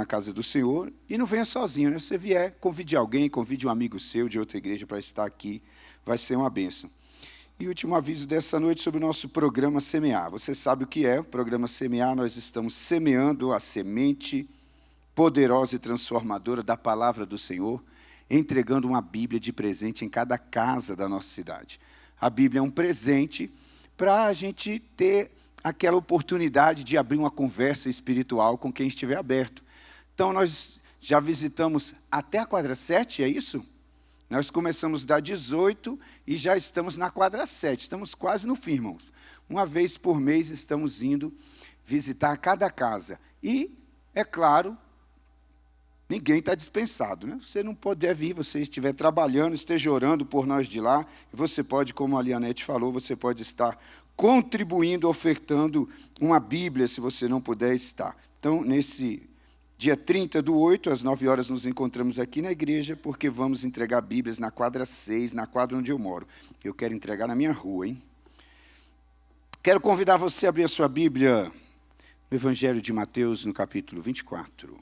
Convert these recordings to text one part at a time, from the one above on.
na casa do Senhor, e não venha sozinho, né? Se você vier, convide alguém, convide um amigo seu de outra igreja para estar aqui, vai ser uma bênção. E último aviso dessa noite sobre o nosso programa Semear. Você sabe o que é o programa Semear? Nós estamos semeando a semente poderosa e transformadora da palavra do Senhor, entregando uma Bíblia de presente em cada casa da nossa cidade. A Bíblia é um presente para a gente ter aquela oportunidade de abrir uma conversa espiritual com quem estiver aberto. Então, nós já visitamos até a quadra 7, é isso? Nós começamos da 18 e já estamos na quadra 7. Estamos quase no fim, irmãos. Uma vez por mês estamos indo visitar cada casa. E, é claro, ninguém está dispensado, né? Você não puder vir, você estiver trabalhando, esteja orando por nós de lá, e você pode, como a Lianete falou, você pode estar contribuindo, ofertando uma Bíblia, se você não puder estar. Então, nesse dia 30/8, às 9 horas, nos encontramos aqui na igreja, porque vamos entregar Bíblias na quadra 6, na quadra onde eu moro. Eu quero entregar na minha rua, hein? Quero convidar você a abrir a sua Bíblia no Evangelho de Mateus, no capítulo 24.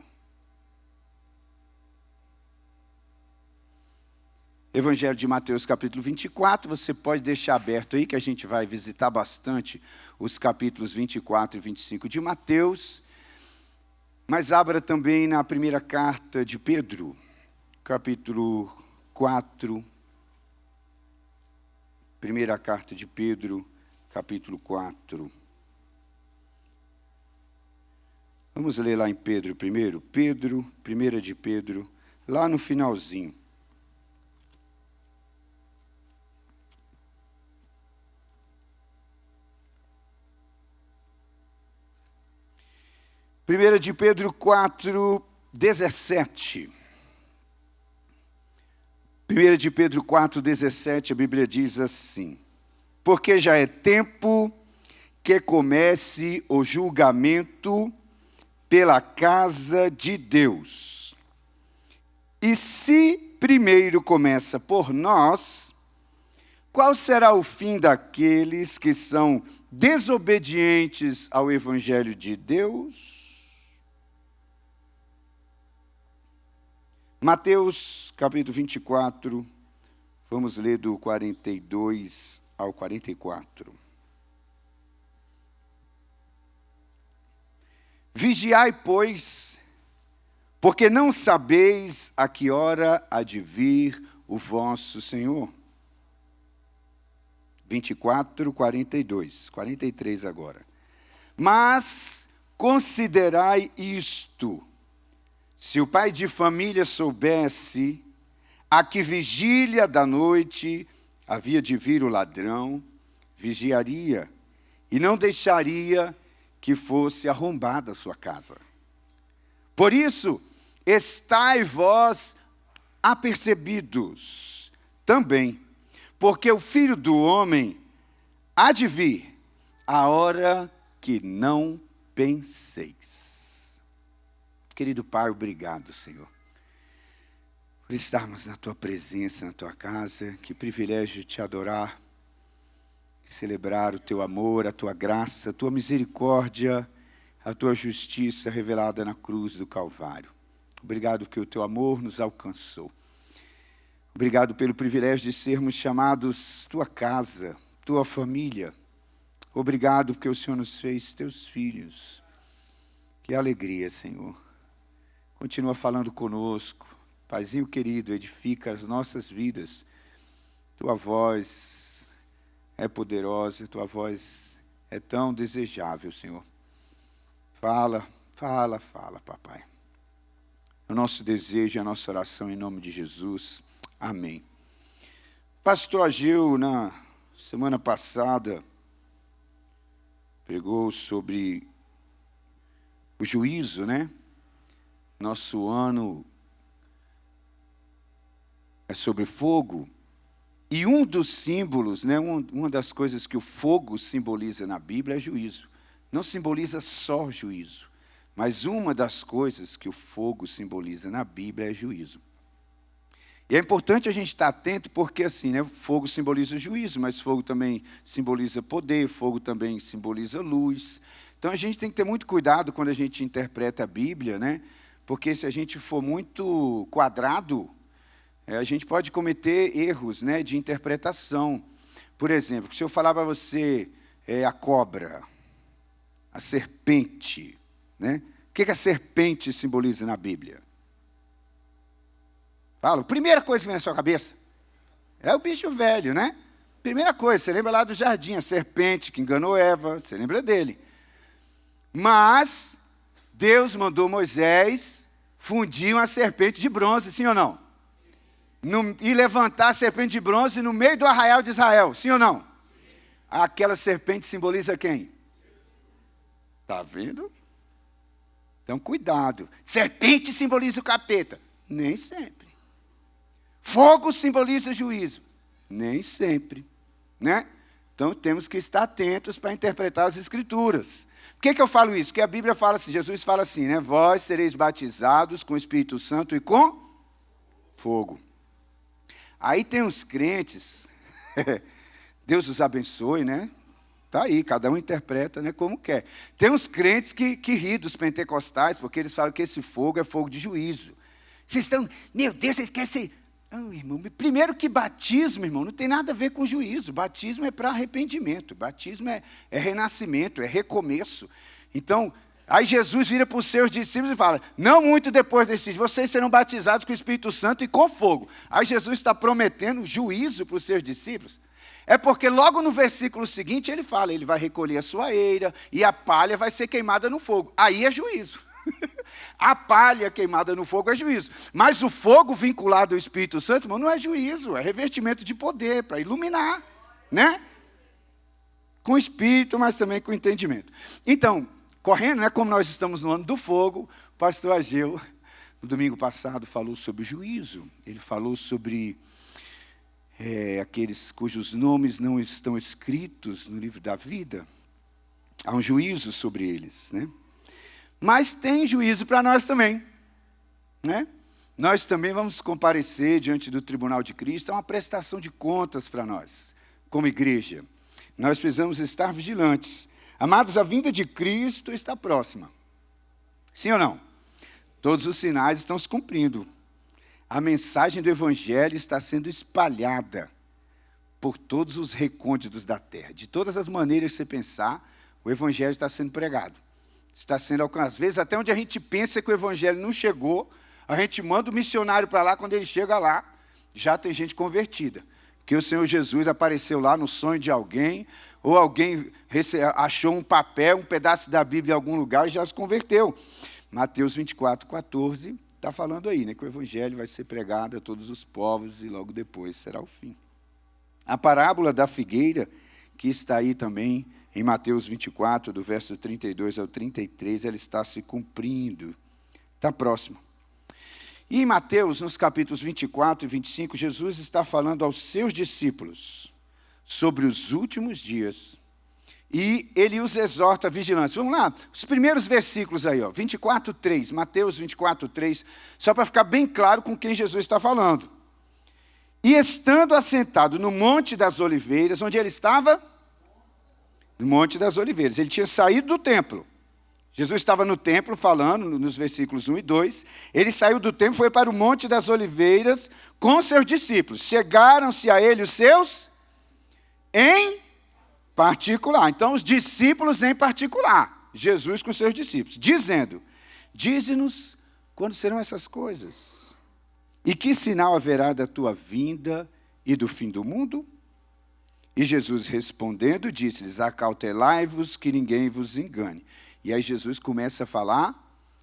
Evangelho de Mateus, capítulo 24, você pode deixar aberto aí, que a gente vai visitar bastante os capítulos 24 e 25 de Mateus, mas abra também na primeira carta de Pedro, capítulo 4, primeira carta de Pedro, capítulo 4. Vamos ler lá em Pedro primeiro, primeira de Pedro, lá no finalzinho. Primeira de Pedro 4, 17. Primeira de Pedro 4, 17, a Bíblia diz assim: porque já é tempo que comece o julgamento pela casa de Deus. E se primeiro começa por nós, qual será o fim daqueles que são desobedientes ao Evangelho de Deus? Mateus, capítulo 24, vamos ler do 42 ao 44. Vigiai, pois, porque não sabeis a que hora há de vir o vosso Senhor. 24, 42, 43 agora. Mas considerai isto: se o pai de família soubesse a que vigília da noite havia de vir o ladrão, vigiaria e não deixaria que fosse arrombada a sua casa. Por isso, estai vós apercebidos também, porque o Filho do Homem há de vir a hora que não penseis. Querido Pai, obrigado, Senhor, por estarmos na Tua presença, na Tua casa. Que privilégio te adorar, celebrar o Teu amor, a Tua graça, a Tua misericórdia, a Tua justiça revelada na cruz do Calvário. Obrigado porque o Teu amor nos alcançou. Obrigado pelo privilégio de sermos chamados Tua casa, Tua família. Obrigado porque o Senhor nos fez Teus filhos. Que alegria, Senhor. Continua falando conosco. Paizinho querido, edifica as nossas vidas. Tua voz é poderosa, Tua voz é tão desejável, Senhor. Fala, fala, fala, papai. O nosso desejo, a nossa oração em nome de Jesus. Amém. Pastor Ageu, na semana passada, pregou sobre o juízo, né? Nosso ano é sobre fogo. E um dos símbolos, né? Uma das coisas que o fogo simboliza na Bíblia é juízo. Não simboliza só juízo, mas uma das coisas que o fogo simboliza na Bíblia é juízo. E é importante a gente estar atento porque assim, né, fogo simboliza juízo, mas fogo também simboliza poder, fogo também simboliza luz. Então a gente tem que ter muito cuidado quando a gente interpreta a Bíblia, né? Porque se a gente for muito quadrado, a gente pode cometer erros, né, de interpretação. Por exemplo, se eu falar para você a cobra, a serpente, né? O que a serpente simboliza na Bíblia? Fala, primeira coisa que vem na sua cabeça é o bicho velho, né? Primeira coisa, você lembra lá do jardim, a serpente que enganou Eva, você lembra dele. Mas Deus mandou Moisés fundir uma serpente de bronze, sim ou não? E levantar a serpente de bronze no meio do arraial de Israel, sim ou não? Aquela serpente simboliza quem? Está vendo? Então, cuidado. Serpente simboliza o capeta? Nem sempre. Fogo simboliza juízo? Nem sempre. Né? Então, temos que estar atentos para interpretar as Escrituras. Por que eu falo isso? Porque a Bíblia fala assim, Jesus fala assim, né? Vós sereis batizados com o Espírito Santo e com fogo. Aí tem uns crentes, Deus os abençoe, né? Está aí, cada um interpreta, né, como quer. Tem uns crentes que riem dos pentecostais, porque eles falam que esse fogo é fogo de juízo. Vocês estão, meu Deus, vocês querem ser... Oh, irmão, primeiro que batismo, irmão, não tem nada a ver com juízo. Batismo é para arrependimento. Batismo é renascimento, é recomeço. Então, aí Jesus vira para os seus discípulos e fala, não muito depois desses, vocês serão batizados com o Espírito Santo e com fogo. Aí Jesus está prometendo juízo para os seus discípulos. É porque logo no versículo seguinte ele fala, ele vai recolher a sua eira e a palha vai ser queimada no fogo. Aí é juízo. A palha queimada no fogo é juízo. Mas o fogo vinculado ao Espírito Santo, irmão, não é juízo, é revestimento de poder, para iluminar, né? Com o Espírito, mas também com o entendimento. Então, correndo, né, como nós estamos no ano do fogo, o pastor Ageu, no domingo passado, falou sobre juízo. Ele falou sobre aqueles cujos nomes não estão escritos no livro da vida. Há um juízo sobre eles, né? Mas tem juízo para nós também, né? Nós também vamos comparecer diante do tribunal de Cristo, é uma prestação de contas para nós, como igreja. Nós precisamos estar vigilantes. Amados, a vinda de Cristo está próxima. Sim ou não? Todos os sinais estão se cumprindo. A mensagem do Evangelho está sendo espalhada por todos os recônditos da terra. De todas as maneiras que você pensar, o Evangelho está sendo pregado. Está sendo alcançado. Às vezes, até onde a gente pensa que o Evangelho não chegou, a gente manda o missionário para lá, quando ele chega lá, já tem gente convertida. Porque o Senhor Jesus apareceu lá no sonho de alguém, ou alguém achou um papel, um pedaço da Bíblia em algum lugar e já se converteu. Mateus 24, 14, está falando aí, né, que o Evangelho vai ser pregado a todos os povos e logo depois será o fim. A parábola da figueira, que está aí também, em Mateus 24, do verso 32 ao 33, ela está se cumprindo. Está próximo. E em Mateus, nos capítulos 24 e 25, Jesus está falando aos seus discípulos sobre os últimos dias. E ele os exorta à vigilância. Vamos lá, os primeiros versículos aí, 24, 3, Mateus 24, 3, só para ficar bem claro com quem Jesus está falando. E estando assentado no Monte das Oliveiras, onde ele estava? No Monte das Oliveiras. Ele tinha saído do templo. Jesus estava no templo falando, nos versículos 1 e 2. Ele saiu do templo, foi para o Monte das Oliveiras com seus discípulos. Chegaram-se a ele os seus em particular. Então, os discípulos em particular. Jesus com seus discípulos. Dizendo, dize-nos quando serão essas coisas. E que sinal haverá da tua vinda e do fim do mundo? E Jesus respondendo, disse-lhes, acautelai-vos que ninguém vos engane. E aí Jesus começa a falar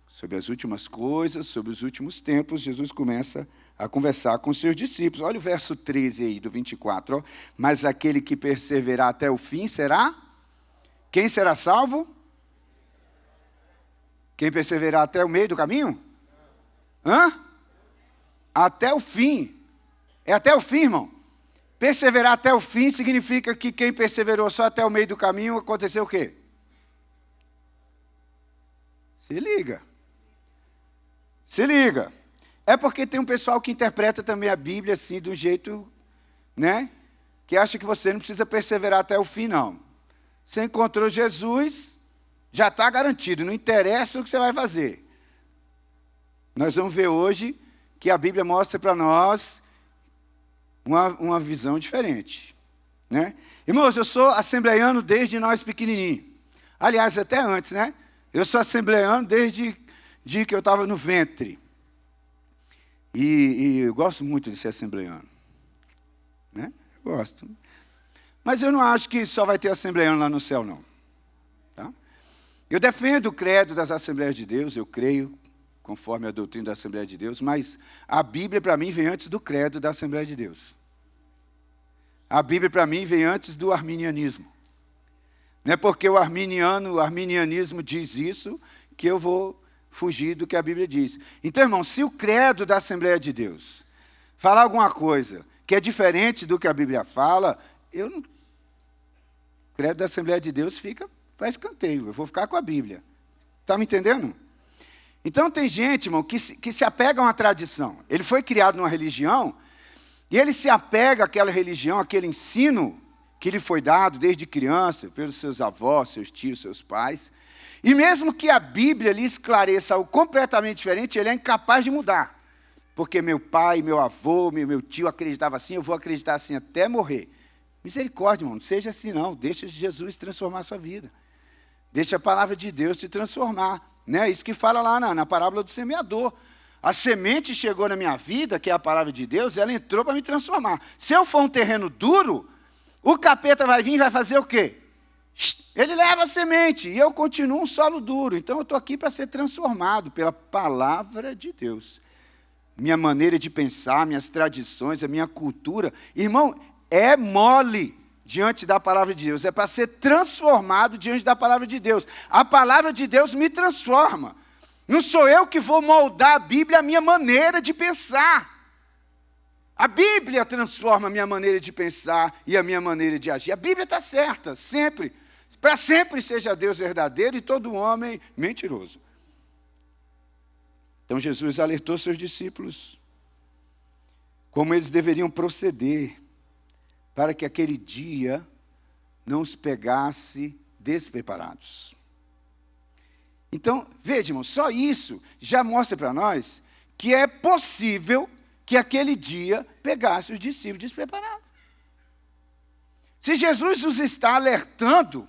sobre as últimas coisas, sobre os últimos tempos. Jesus começa a conversar com seus discípulos. Olha o verso 13 aí, do 24. Mas aquele que perseverar até o fim será? Quem será salvo? Quem perseverar até o meio do caminho? Até o fim. É até o fim, irmão. Perseverar até o fim significa que quem perseverou só até o meio do caminho, aconteceu o quê? Se liga. Se liga. É porque tem um pessoal que interpreta também a Bíblia assim, de um jeito, né? Que acha que você não precisa perseverar até o fim, não. Você encontrou Jesus, já está garantido, não interessa o que você vai fazer. Nós vamos ver hoje que a Bíblia mostra para nós uma visão diferente, né? Irmãos, eu sou assembleiano desde nós pequenininho. Aliás, até antes, né? Eu sou assembleiano desde que eu estava no ventre. E eu gosto muito de ser assembleiano, né? Eu gosto. Mas eu não acho que só vai ter assembleiano lá no céu, não. Tá? Eu defendo o credo das Assembleias de Deus, eu creio, conforme a doutrina da Assembleia de Deus, mas a Bíblia, para mim, vem antes do credo da Assembleia de Deus. A Bíblia, para mim, vem antes do arminianismo. Não é porque o arminianismo diz isso, que eu vou fugir do que a Bíblia diz. Então, irmão, se o credo da Assembleia de Deus falar alguma coisa que é diferente do que a Bíblia fala, o credo da Assembleia de Deus fica para escanteio, eu vou ficar com a Bíblia. Está me entendendo? Então, tem gente, irmão, que se apega a uma tradição. Ele foi criado numa religião, e ele se apega àquela religião, àquele ensino que lhe foi dado desde criança, pelos seus avós, seus tios, seus pais. E mesmo que a Bíblia lhe esclareça algo completamente diferente, ele é incapaz de mudar. Porque meu pai, meu avô, meu tio acreditava assim, eu vou acreditar assim até morrer. Misericórdia, irmão, não seja assim não. Deixa Jesus transformar a sua vida. Deixa a palavra de Deus te transformar. Né? Isso que fala lá na parábola do semeador. A semente chegou na minha vida, que é a palavra de Deus, e ela entrou para me transformar. Se eu for um terreno duro, o capeta vai vir e vai fazer o quê? Ele leva a semente, e eu continuo um solo duro. Então eu estou aqui para ser transformado pela palavra de Deus. Minha maneira de pensar, minhas tradições, a minha cultura. Irmão, é mole diante da palavra de Deus. É para ser transformado diante da palavra de Deus. A palavra de Deus me transforma. Não sou eu que vou moldar a Bíblia, a minha maneira de pensar. A Bíblia transforma a minha maneira de pensar e a minha maneira de agir. A Bíblia está certa, sempre. Para sempre seja Deus verdadeiro e todo homem mentiroso. Então Jesus alertou seus discípulos como eles deveriam proceder para que aquele dia não os pegasse despreparados. Então, veja, irmão, só isso já mostra para nós que é possível que aquele dia pegasse os discípulos despreparados. Se Jesus os está alertando,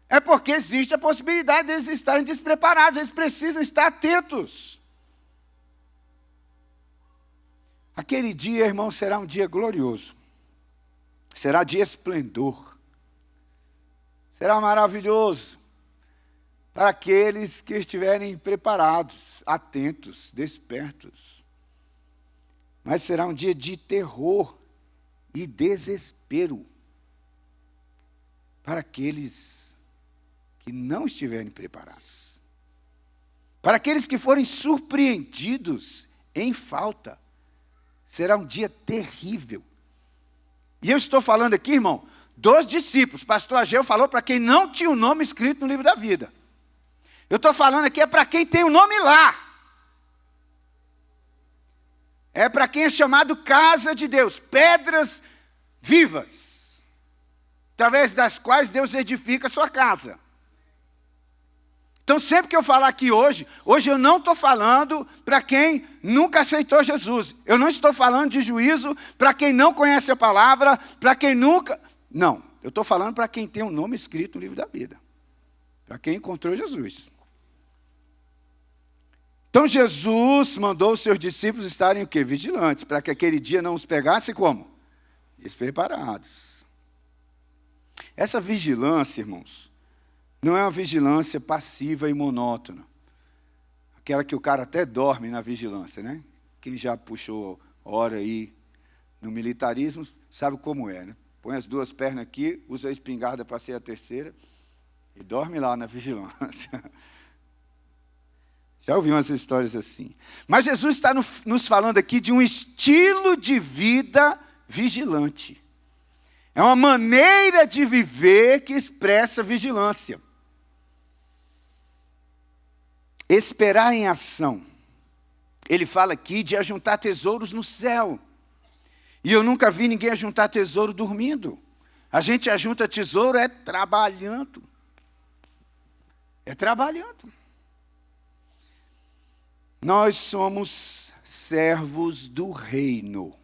é porque existe a possibilidade deles estarem despreparados, eles precisam estar atentos. Aquele dia, irmão, será um dia glorioso. Será de esplendor. Será maravilhoso para aqueles que estiverem preparados, atentos, despertos. Mas será um dia de terror e desespero para aqueles que não estiverem preparados. Para aqueles que forem surpreendidos em falta. Será um dia terrível. E eu estou falando aqui, irmão, dos discípulos. Pastor Ageu falou para quem não tinha o nome escrito no livro da vida. Eu estou falando aqui para quem tem o nome lá. É para quem é chamado casa de Deus, pedras vivas, através das quais Deus edifica a sua casa. Então, sempre que eu falar aqui hoje eu não estou falando para quem nunca aceitou Jesus. Eu não estou falando de juízo para quem não conhece a palavra, para quem nunca... Não, eu estou falando para quem tem um nome escrito no livro da vida. Para quem encontrou Jesus. Então, Jesus mandou os seus discípulos estarem o quê? Vigilantes, para que aquele dia não os pegasse como? Despreparados. Essa vigilância, irmãos, não é uma vigilância passiva e monótona. Aquela que o cara até dorme na vigilância, né? Quem já puxou hora aí no militarismo sabe como é, né? Põe as duas pernas aqui, usa a espingarda para ser a terceira e dorme lá na vigilância. Já ouvi umas histórias assim. Mas Jesus está nos falando aqui de um estilo de vida vigilante. É uma maneira de viver que expressa vigilância. Esperar em ação. Ele fala aqui de ajuntar tesouros no céu. E eu nunca vi ninguém ajuntar tesouro dormindo. A gente ajunta tesouro trabalhando. É trabalhando. Nós somos servos do reino.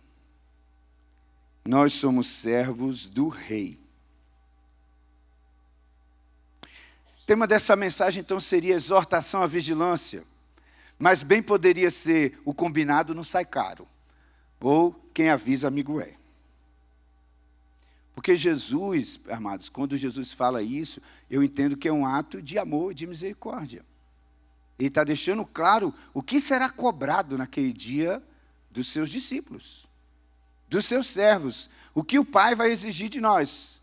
Nós somos servos do rei. O tema dessa mensagem, então, seria exortação à vigilância. Mas bem poderia ser o combinado não sai caro. Ou quem avisa, amigo é. Porque Jesus, amados, quando Jesus fala isso, eu entendo que é um ato de amor, de misericórdia. Ele está deixando claro o que será cobrado naquele dia dos seus discípulos, dos seus servos. O que o Pai vai exigir de nós.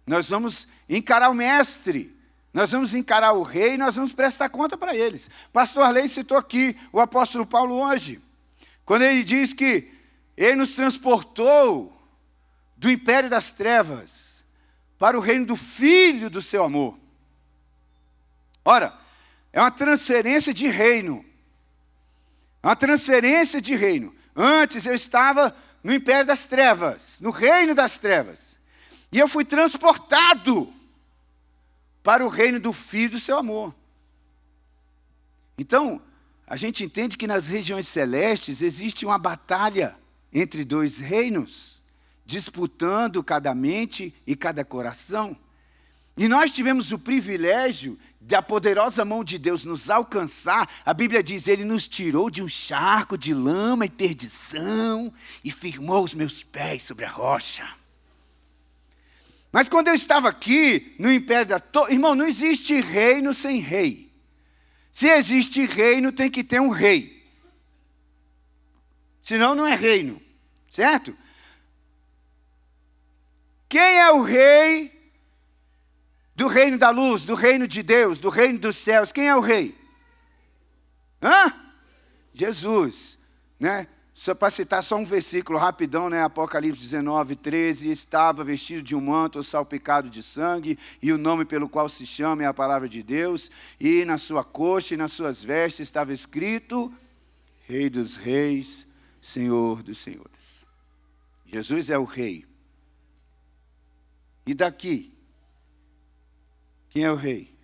Nós vamos encarar o Mestre, nós vamos encarar o Rei, nós vamos prestar conta para eles. Pastor Arley citou aqui o apóstolo Paulo hoje, quando ele diz que ele nos transportou do império das trevas para o reino do Filho do seu amor. Ora, é uma transferência de reino. É uma transferência de reino. Antes eu estava no império das trevas, no reino das trevas. E eu fui transportado para o reino do Filho do seu amor. Então, a gente entende que nas regiões celestes existe uma batalha entre dois reinos, disputando cada mente e cada coração. E nós tivemos o privilégio da poderosa mão de Deus nos alcançar. A Bíblia diz, Ele nos tirou de um charco de lama e perdição e firmou os meus pés sobre a rocha. Mas quando eu estava aqui, no império da... Irmão, não existe reino sem rei. Se existe reino, tem que ter um rei. Senão não é reino, certo? Quem é o rei do reino da luz, do reino de Deus, do reino dos céus? Quem é o rei? Jesus, né? Só para citar só um versículo rapidão, né? Apocalipse 19, 13, estava vestido de um manto salpicado de sangue, e o nome pelo qual se chama é a palavra de Deus, e na sua coxa e nas suas vestes estava escrito, Rei dos reis, Senhor dos senhores. Jesus é o rei. E daqui? Quem é o rei?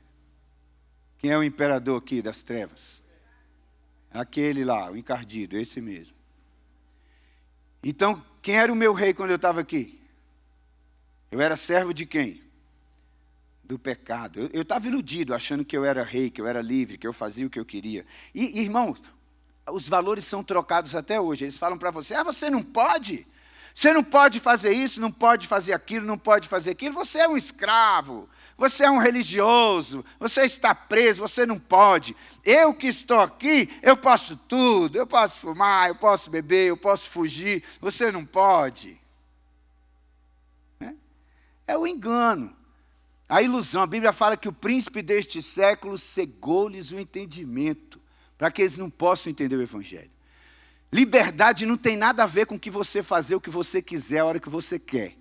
Quem é o imperador aqui das trevas? Aquele lá, o encardido, esse mesmo. Então, quem era o meu rei quando eu estava aqui? Eu era servo de quem? Do pecado. Eu estava iludido, achando que eu era rei, que eu era livre, que eu fazia o que eu queria. E irmãos, os valores são trocados até hoje. Eles falam para você, você não pode. Você não pode fazer isso, não pode fazer aquilo, não pode fazer aquilo. Você é um escravo, você é um religioso, você está preso, você não pode. Eu que estou aqui, eu posso tudo. Eu posso fumar, eu posso beber, eu posso fugir. Você não pode. É o engano, a ilusão. A Bíblia fala que o príncipe deste século cegou-lhes o entendimento, para que eles não possam entender o Evangelho. Liberdade não tem nada a ver com que você fazer o que você quiser a hora que você quer.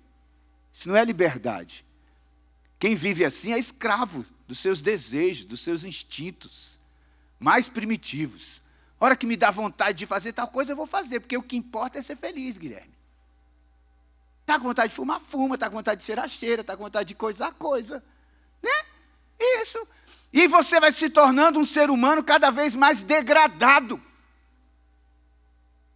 Isso não é liberdade. Quem vive assim é escravo dos seus desejos, dos seus instintos mais primitivos. A hora que me dá vontade de fazer tal coisa, eu vou fazer, porque o que importa é ser feliz, Guilherme. Está com vontade de fumar, fuma. Está com vontade de cheirar, cheira. Está com vontade de coisar, coisa. Né? Isso. E você vai se tornando um ser humano cada vez mais degradado.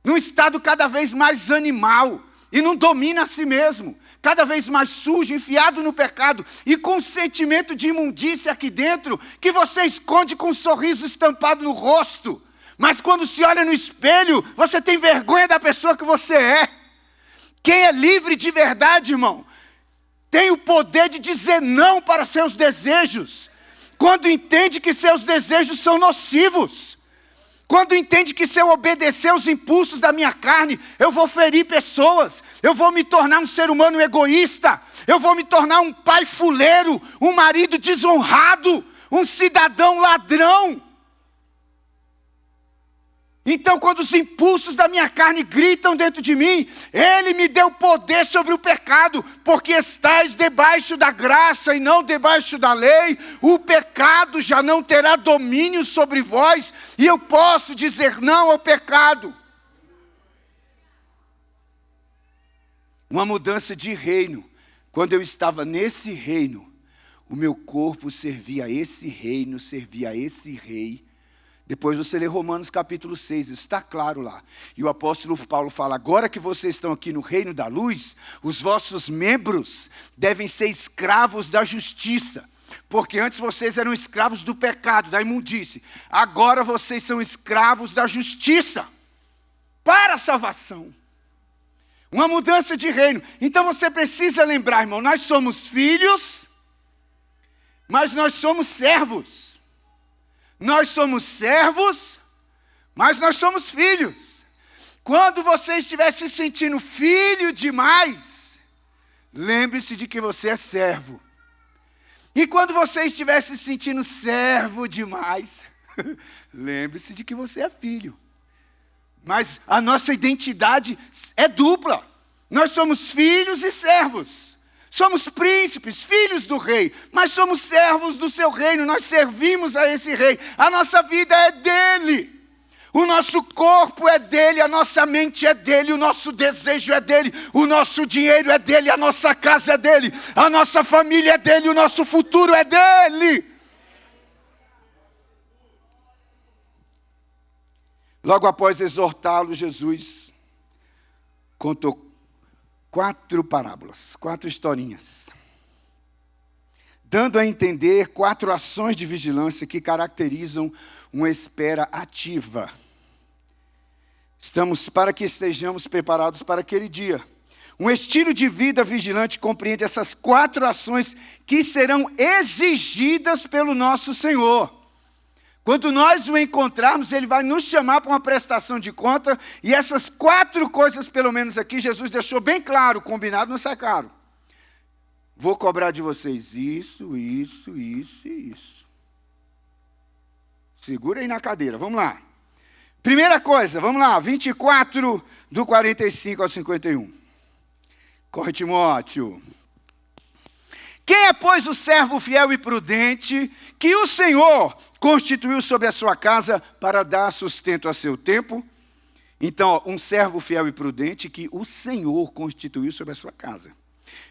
Num estado cada vez mais animal, e não domina a si mesmo, cada vez mais sujo, enfiado no pecado, e com um sentimento de imundícia aqui dentro, que você esconde com um sorriso estampado no rosto, mas quando se olha no espelho, você tem vergonha da pessoa que você é. Quem é livre de verdade, irmão, tem o poder de dizer não para seus desejos, quando entende que seus desejos são nocivos. Quando entende que se eu obedecer aos impulsos da minha carne, eu vou ferir pessoas, eu vou me tornar um ser humano egoísta, eu vou me tornar um pai fuleiro, um marido desonrado, um cidadão ladrão. Então, quando os impulsos da minha carne gritam dentro de mim, Ele me deu poder sobre o pecado, porque estais debaixo da graça e não debaixo da lei, o pecado já não terá domínio sobre vós, e eu posso dizer não ao pecado. Uma mudança de reino. Quando eu estava nesse reino, o meu corpo servia a esse reino, servia a esse rei, Depois você lê Romanos capítulo 6, isso está claro lá. E o apóstolo Paulo fala, agora que vocês estão aqui no reino da luz, os vossos membros devem ser escravos da justiça. Porque antes vocês eram escravos do pecado, da imundície. Agora vocês são escravos da justiça. Para a salvação. Uma mudança de reino. Então você precisa lembrar, irmão, nós somos filhos, mas nós somos servos. Nós somos servos, mas nós somos filhos. Quando você estiver se sentindo filho demais, lembre-se de que você é servo. E quando você estiver se sentindo servo demais, lembre-se de que você é filho. Mas a nossa identidade é dupla. Nós somos filhos e servos. Somos príncipes, filhos do rei, mas somos servos do seu reino, nós servimos a esse rei. A nossa vida é dele, o nosso corpo é dele, a nossa mente é dele, o nosso desejo é dele, o nosso dinheiro é dele, a nossa casa é dele, a nossa família é dele, o nosso futuro é dele. Logo após exortá-lo, Jesus contou 4 parábolas, 4 historinhas, dando a entender 4 ações de vigilância que caracterizam uma espera ativa. Para que estejamos preparados para aquele dia. Um estilo de vida vigilante compreende essas 4 ações que serão exigidas pelo nosso Senhor. Quando nós o encontrarmos, ele vai nos chamar para uma prestação de conta, e essas 4 coisas, pelo menos aqui, Jesus deixou bem claro, combinado não sai caro. Vou cobrar de vocês isso, isso, isso e isso. Segura aí na cadeira, vamos lá. Primeira coisa, vamos lá, 24, do 45 ao 51. Corre, Timóteo. Quem é, pois, o servo fiel e prudente, que o Senhor constituiu sobre a sua casa para dar sustento a seu tempo? Então, um servo fiel e prudente que o Senhor constituiu sobre a sua casa.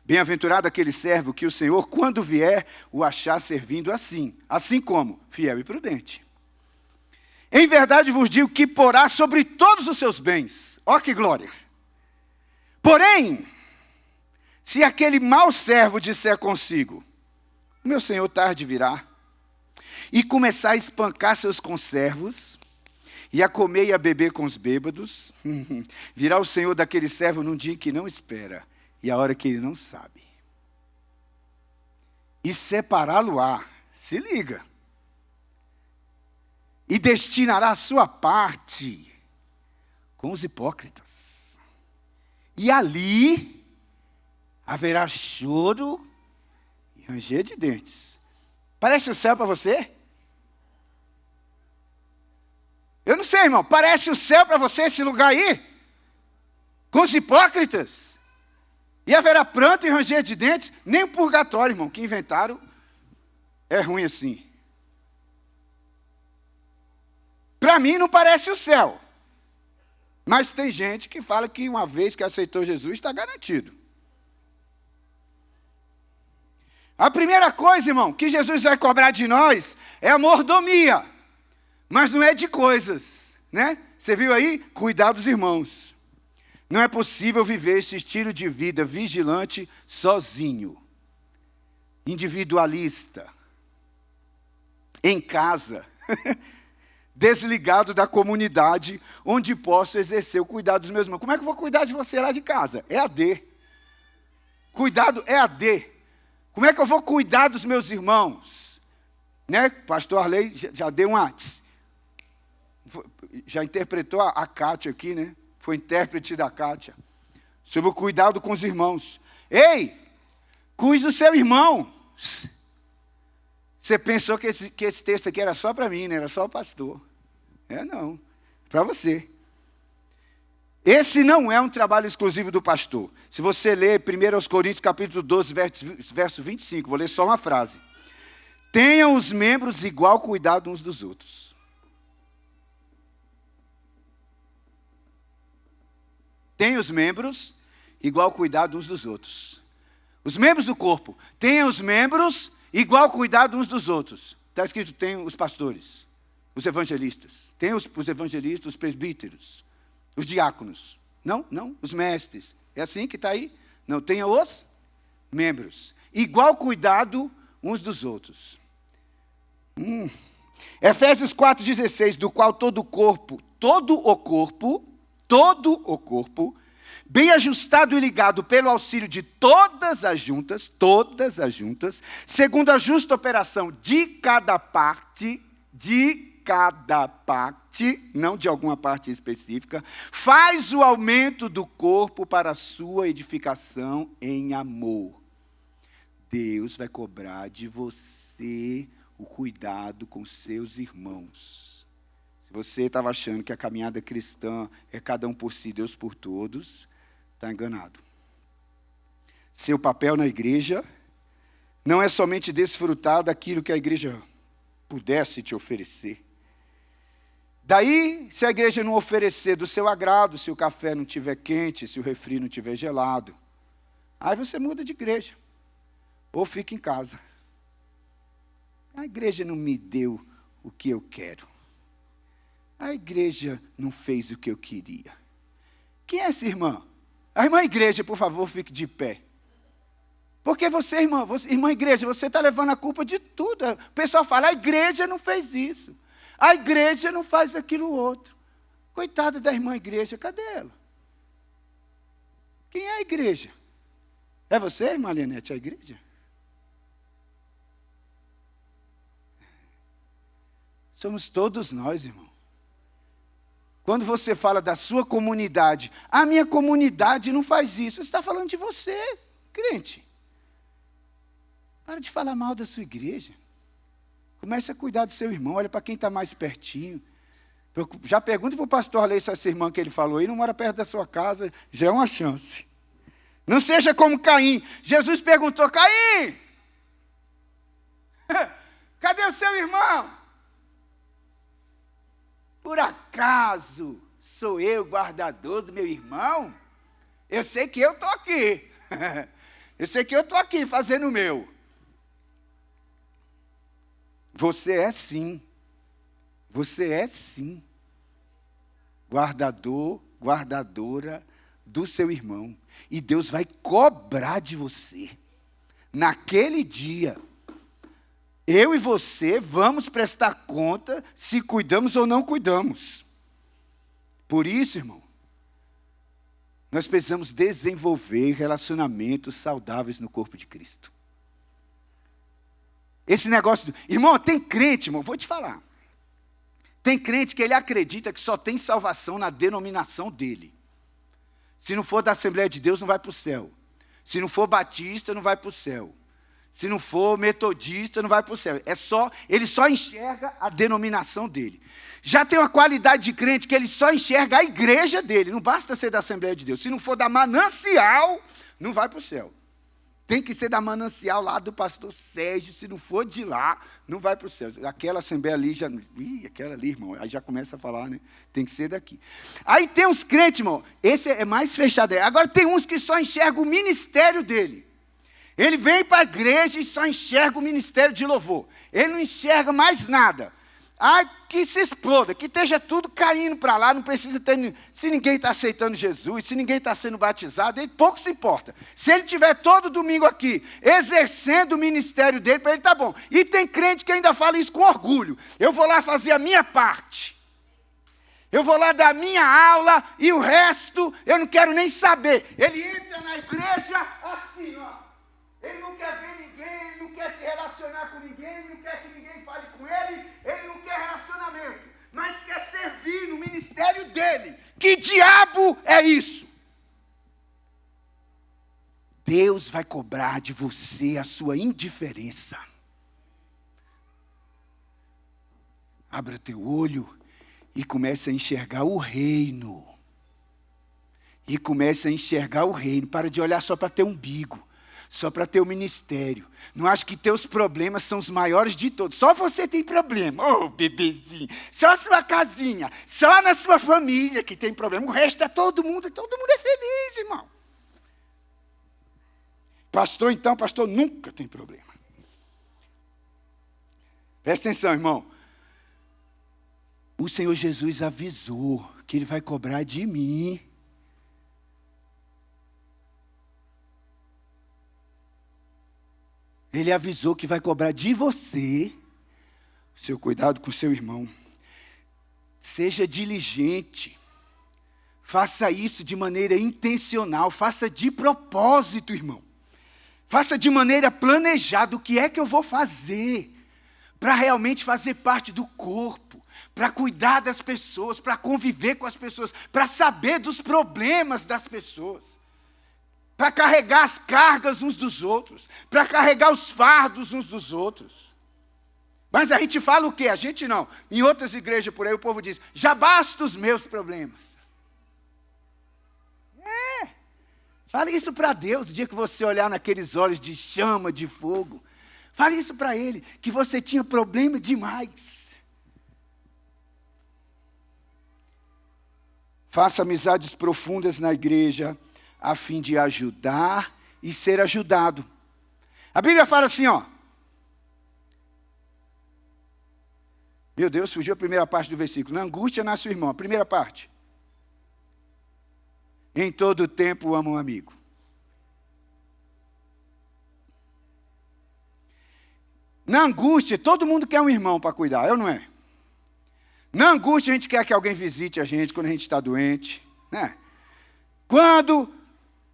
Bem-aventurado aquele servo que o Senhor, quando vier, o achar servindo assim como fiel e prudente. Em verdade vos digo que porá sobre todos os seus bens. Ó que glória! Porém, se aquele mau servo disser consigo, meu senhor tarde virá, e começar a espancar seus conservos, e a comer e a beber com os bêbados, virá o senhor daquele servo num dia que não espera, e a hora que ele não sabe. E separá-lo-á, se liga, e destinará a sua parte com os hipócritas. E ali haverá choro e ranger de dentes. Parece o céu para você? Eu não sei, irmão. Parece o céu para você esse lugar aí? Com os hipócritas? E haverá pranto e ranger de dentes? Nem o purgatório, irmão, que inventaram é ruim assim. Para mim não parece o céu. Mas tem gente que fala que uma vez que aceitou Jesus está garantido. A primeira coisa, irmão, que Jesus vai cobrar de nós é a mordomia. Mas não é de coisas, né? Você viu aí? Cuidar dos irmãos. Não é possível viver esse estilo de vida vigilante sozinho. Individualista. Em casa. Desligado da comunidade, onde posso exercer o cuidado dos meus irmãos. Como é que eu vou cuidar de você lá de casa? É AD. Cuidado é AD. Como é que eu vou cuidar dos meus irmãos? Né? Pastor Arley já deu uma... Já interpretou a Kátia aqui, né? Foi intérprete da Kátia. Sobre o cuidado com os irmãos. Ei, cuide do seu irmão. Você pensou que esse texto aqui era só para mim, né? Era só o pastor. Não, para você. Esse não é um trabalho exclusivo do pastor. Se você ler 1 Coríntios capítulo 12, verso 25, vou ler só uma frase. Tenham os membros igual cuidado uns dos outros. Tenham os membros igual cuidado uns dos outros. Os membros do corpo. Tenham os membros igual cuidado uns dos outros. Está escrito, tem os pastores. Os evangelistas. Tem os evangelistas, os presbíteros, os diáconos. Não, os mestres. É assim que está aí? Não, tenha os membros. Igual cuidado uns dos outros. Efésios 4,16, do qual todo o corpo, bem ajustado e ligado pelo auxílio de todas as juntas, segundo a justa operação de cada parte, não de alguma parte específica, faz o aumento do corpo para a sua edificação em amor. Deus vai cobrar de você o cuidado com seus irmãos. Se você estava achando que a caminhada cristã é cada um por si, Deus por todos, está enganado. Seu papel na igreja não é somente desfrutar daquilo que a igreja pudesse te oferecer. Daí, se a igreja não oferecer do seu agrado, se o café não estiver quente, se o refri não estiver gelado, aí você muda de igreja. Ou fica em casa. A igreja não me deu o que eu quero. A igreja não fez o que eu queria. Quem é essa irmã? A irmã igreja, por favor, fique de pé. Porque você, irmã igreja, você está levando a culpa de tudo. O pessoal fala, a igreja não fez isso. A igreja não faz aquilo outro. Coitada da irmã igreja, cadê ela? Quem é a igreja? É você, irmã Lenete, a igreja? Somos todos nós, irmão. Quando você fala da sua comunidade, a minha comunidade não faz isso. Você está falando de você, crente. Para de falar mal da sua igreja. Comece a cuidar do seu irmão, olha para quem está mais pertinho. Já pergunta para o pastor Arley se essa irmã que ele falou aí não mora perto da sua casa, já é uma chance. Não seja como Caim. Jesus perguntou, Caim, cadê o seu irmão? Por acaso sou eu guardador do meu irmão? Eu sei que eu estou aqui. Eu sei que eu estou aqui fazendo o meu. Você é sim guardador, guardadora do seu irmão. E Deus vai cobrar de você. Naquele dia, eu e você vamos prestar conta se cuidamos ou não cuidamos. Por isso, irmão, nós precisamos desenvolver relacionamentos saudáveis no corpo de Cristo. Esse negócio... Irmão, tem crente, irmão, vou te falar. Tem crente que ele acredita que só tem salvação na denominação dele. Se não for da Assembleia de Deus, não vai para o céu. Se não for batista, não vai para o céu. Se não for metodista, não vai para o céu. Ele só enxerga a denominação dele. Já tem uma qualidade de crente que ele só enxerga a igreja dele. Não basta ser da Assembleia de Deus. Se não for da Manancial, não vai para o céu. Tem que ser da Manancial lá do pastor Sérgio. Se não for de lá, não vai para o céu. Aquela Assembleia ali, aquela ali, irmão, aí já começa a falar, né? Tem que ser daqui. Aí tem uns crentes, irmão, esse é mais fechado. Agora tem uns que só enxergam o ministério dele. Ele vem para a igreja e só enxerga o ministério de louvor. Ele não enxerga mais nada. Que se exploda, que esteja tudo caindo para lá, não precisa ter... Se ninguém está aceitando Jesus, se ninguém está sendo batizado, ele pouco se importa. Se ele estiver todo domingo aqui, exercendo o ministério dele, para ele está bom. E tem crente que ainda fala isso com orgulho. Eu vou lá fazer a minha parte. Eu vou lá dar a minha aula e o resto eu não quero nem saber. Ele entra na igreja assim, ó. Ele não quer ver ninguém, ele não quer se relacionar com ninguém, ele não quer que ninguém fale com ele, ele não quer relacionamento, mas quer servir no ministério dele. Que diabo é isso? Deus vai cobrar de você a sua indiferença. Abra teu olho e comece a enxergar o reino. E comece a enxergar o reino. Para de olhar só para teu umbigo. Só para ter o ministério. Não acho que teus problemas são os maiores de todos. Só você tem problema. Oh, bebezinho. Só a sua casinha. Só na sua família que tem problema. O resto é todo mundo é feliz, irmão. Pastor nunca tem problema. Presta atenção, irmão. O Senhor Jesus avisou que Ele vai cobrar de mim. Ele avisou que vai cobrar de você. Seu cuidado com seu irmão. Seja diligente. Faça isso de maneira intencional. Faça de propósito, irmão. Faça de maneira planejada. O que é que eu vou fazer para realmente fazer parte do corpo? Para cuidar das pessoas, para conviver com as pessoas, para saber dos problemas das pessoas, para carregar as cargas uns dos outros, para carregar os fardos uns dos outros. Mas a gente fala o quê? A gente não. Em outras igrejas por aí o povo diz, já basta os meus problemas. Fale isso para Deus, o dia que você olhar naqueles olhos de chama, de fogo. Fale isso para Ele, que você tinha problema demais. Faça amizades profundas na igreja, a fim de ajudar e ser ajudado. A Bíblia fala assim, ó. Meu Deus, fugiu a primeira parte do versículo. Na angústia nasce o irmão. A primeira parte. Em todo tempo ama um amigo. Na angústia, todo mundo quer um irmão para cuidar, eu não é? Na angústia, a gente quer que alguém visite a gente quando a gente está doente, né? Quando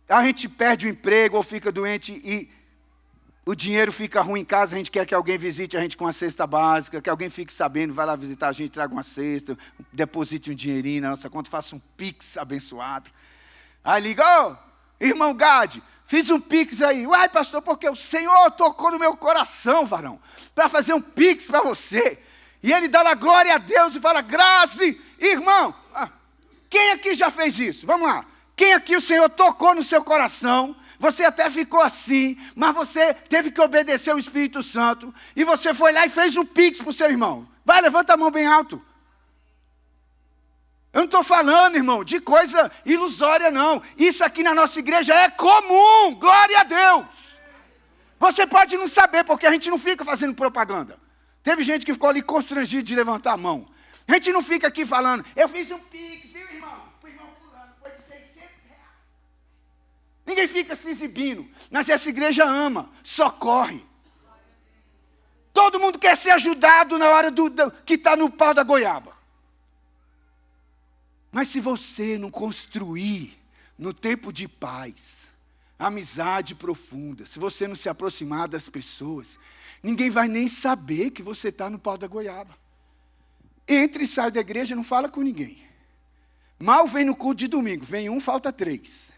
a gente perde o emprego ou fica doente e o dinheiro fica ruim em casa, a gente quer que alguém visite a gente com uma cesta básica, que alguém fique sabendo, vai lá visitar a gente, traga uma cesta, deposite um dinheirinho na nossa conta, faça um pix abençoado. Aí liga, ô, irmão Gade, fiz um pix aí. Uai, pastor, porque o Senhor tocou no meu coração, varão, para fazer um pix para você. E ele dá a glória a Deus e fala, Grazi, irmão, quem aqui já fez isso? Vamos lá. Quem aqui o Senhor tocou no seu coração? Você até ficou assim, mas você teve que obedecer o Espírito Santo. E você foi lá e fez um pix para o seu irmão. Vai, levanta a mão bem alto. Eu não estou falando, irmão, de coisa ilusória, não. Isso aqui na nossa igreja é comum. Glória a Deus. Você pode não saber, porque a gente não fica fazendo propaganda. Teve gente que ficou ali constrangido de levantar a mão. A gente não fica aqui falando, eu fiz um pix, viu, irmão? Para o irmão fulano, foi de R$600. Ninguém fica se exibindo. Mas essa igreja ama, socorre. Todo mundo quer ser ajudado na hora que está no pau da goiaba. Mas se você não construir no tempo de paz, amizade profunda, se você não se aproximar das pessoas, ninguém vai nem saber que você está no pau da goiaba. Entra e sai da igreja, não fala com ninguém. Mal vem no culto de domingo, vem um, falta 3.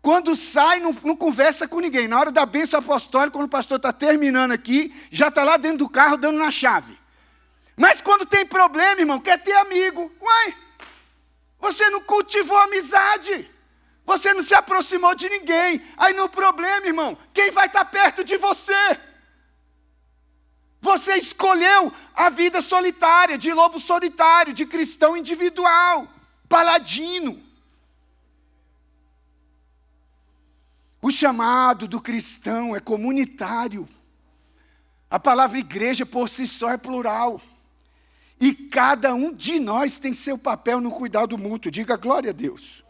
Quando sai, não conversa com ninguém. Na hora da bênção apostólica, quando o pastor está terminando aqui, já está lá dentro do carro dando na chave. Mas quando tem problema, irmão, quer ter amigo. Uai, você não cultivou amizade. Você não se aproximou de ninguém. Aí no problema, irmão, quem vai estar perto de você? Você escolheu a vida solitária, de lobo solitário, de cristão individual, paladino. O chamado do cristão é comunitário. A palavra igreja por si só é plural. E cada um de nós tem seu papel no cuidado mútuo. Diga glória a Deus.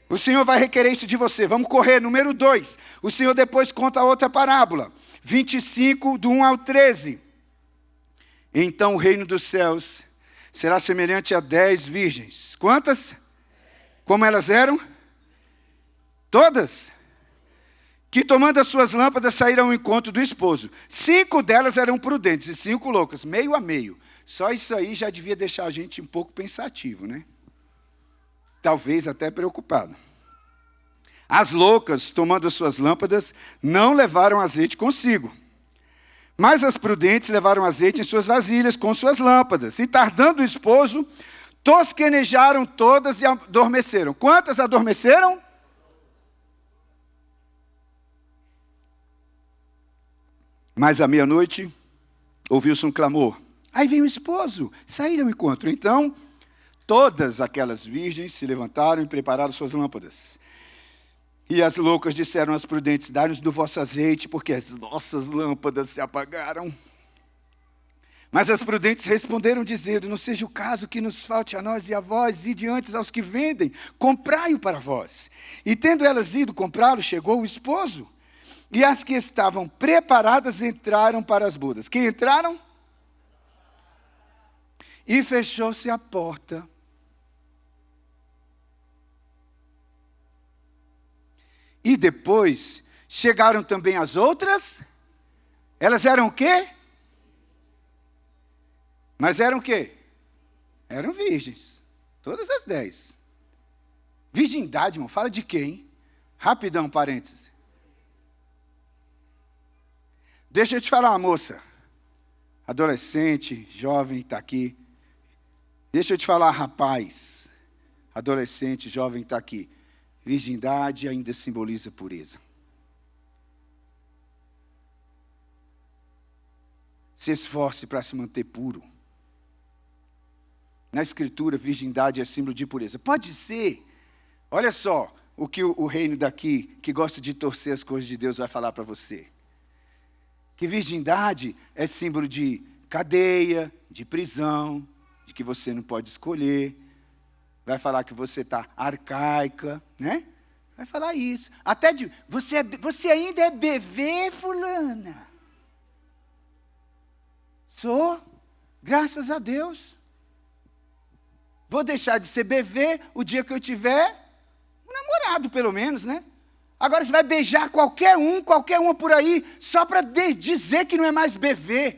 O Senhor vai requerer isso de você. Vamos correr, número 2. O Senhor depois conta outra parábola. 25, do 1 ao 13. Então o reino dos céus será semelhante a 10 virgens. Quantas? Como elas eram? Todas. Que tomando as suas lâmpadas saíram ao encontro do esposo. 5 delas eram prudentes e 5 loucas, meio a meio. Só isso aí já devia deixar a gente um pouco pensativo, né? Talvez até preocupado. As loucas, tomando as suas lâmpadas, não levaram azeite consigo. Mas as prudentes levaram azeite em suas vasilhas com suas lâmpadas. E tardando o esposo, tosquenejaram todas e adormeceram. Quantas adormeceram? Mas à meia-noite, ouviu-se um clamor. Aí vem o esposo, saíram ao encontro. Então, todas aquelas virgens se levantaram e prepararam suas lâmpadas. E as loucas disseram às prudentes, dai-nos do vosso azeite, porque as nossas lâmpadas se apagaram. Mas as prudentes responderam, dizendo: não seja o caso que nos falte a nós e a vós, e diante aos que vendem, comprai-o para vós. E tendo elas ido comprá-lo, chegou o esposo, e as que estavam preparadas entraram para as bodas. Quem entraram? E fechou-se a porta. E depois chegaram também as outras. Elas eram o quê? Mas eram o quê? Eram virgens. Todas as 10. Virgindade, irmão, fala de quem? Rapidão, parênteses. Deixa eu te falar, moça. Adolescente, jovem, está aqui. Deixa eu te falar, rapaz. Adolescente, jovem, está aqui. Virgindade ainda simboliza pureza. Se esforce para se manter puro. Na Escritura, virgindade é símbolo de pureza. Pode ser, olha só, o que o reino daqui, que gosta de torcer as coisas de Deus, vai falar para você. Que virgindade é símbolo de cadeia, de prisão, de que você não pode escolher. Vai falar que você está arcaica, né? Vai falar isso. Até de, você ainda é bebê, fulana. Sou, graças a Deus. Vou deixar de ser bebê o dia que eu tiver um namorado, pelo menos, né? Agora você vai beijar qualquer uma por aí, só para dizer que não é mais bebê.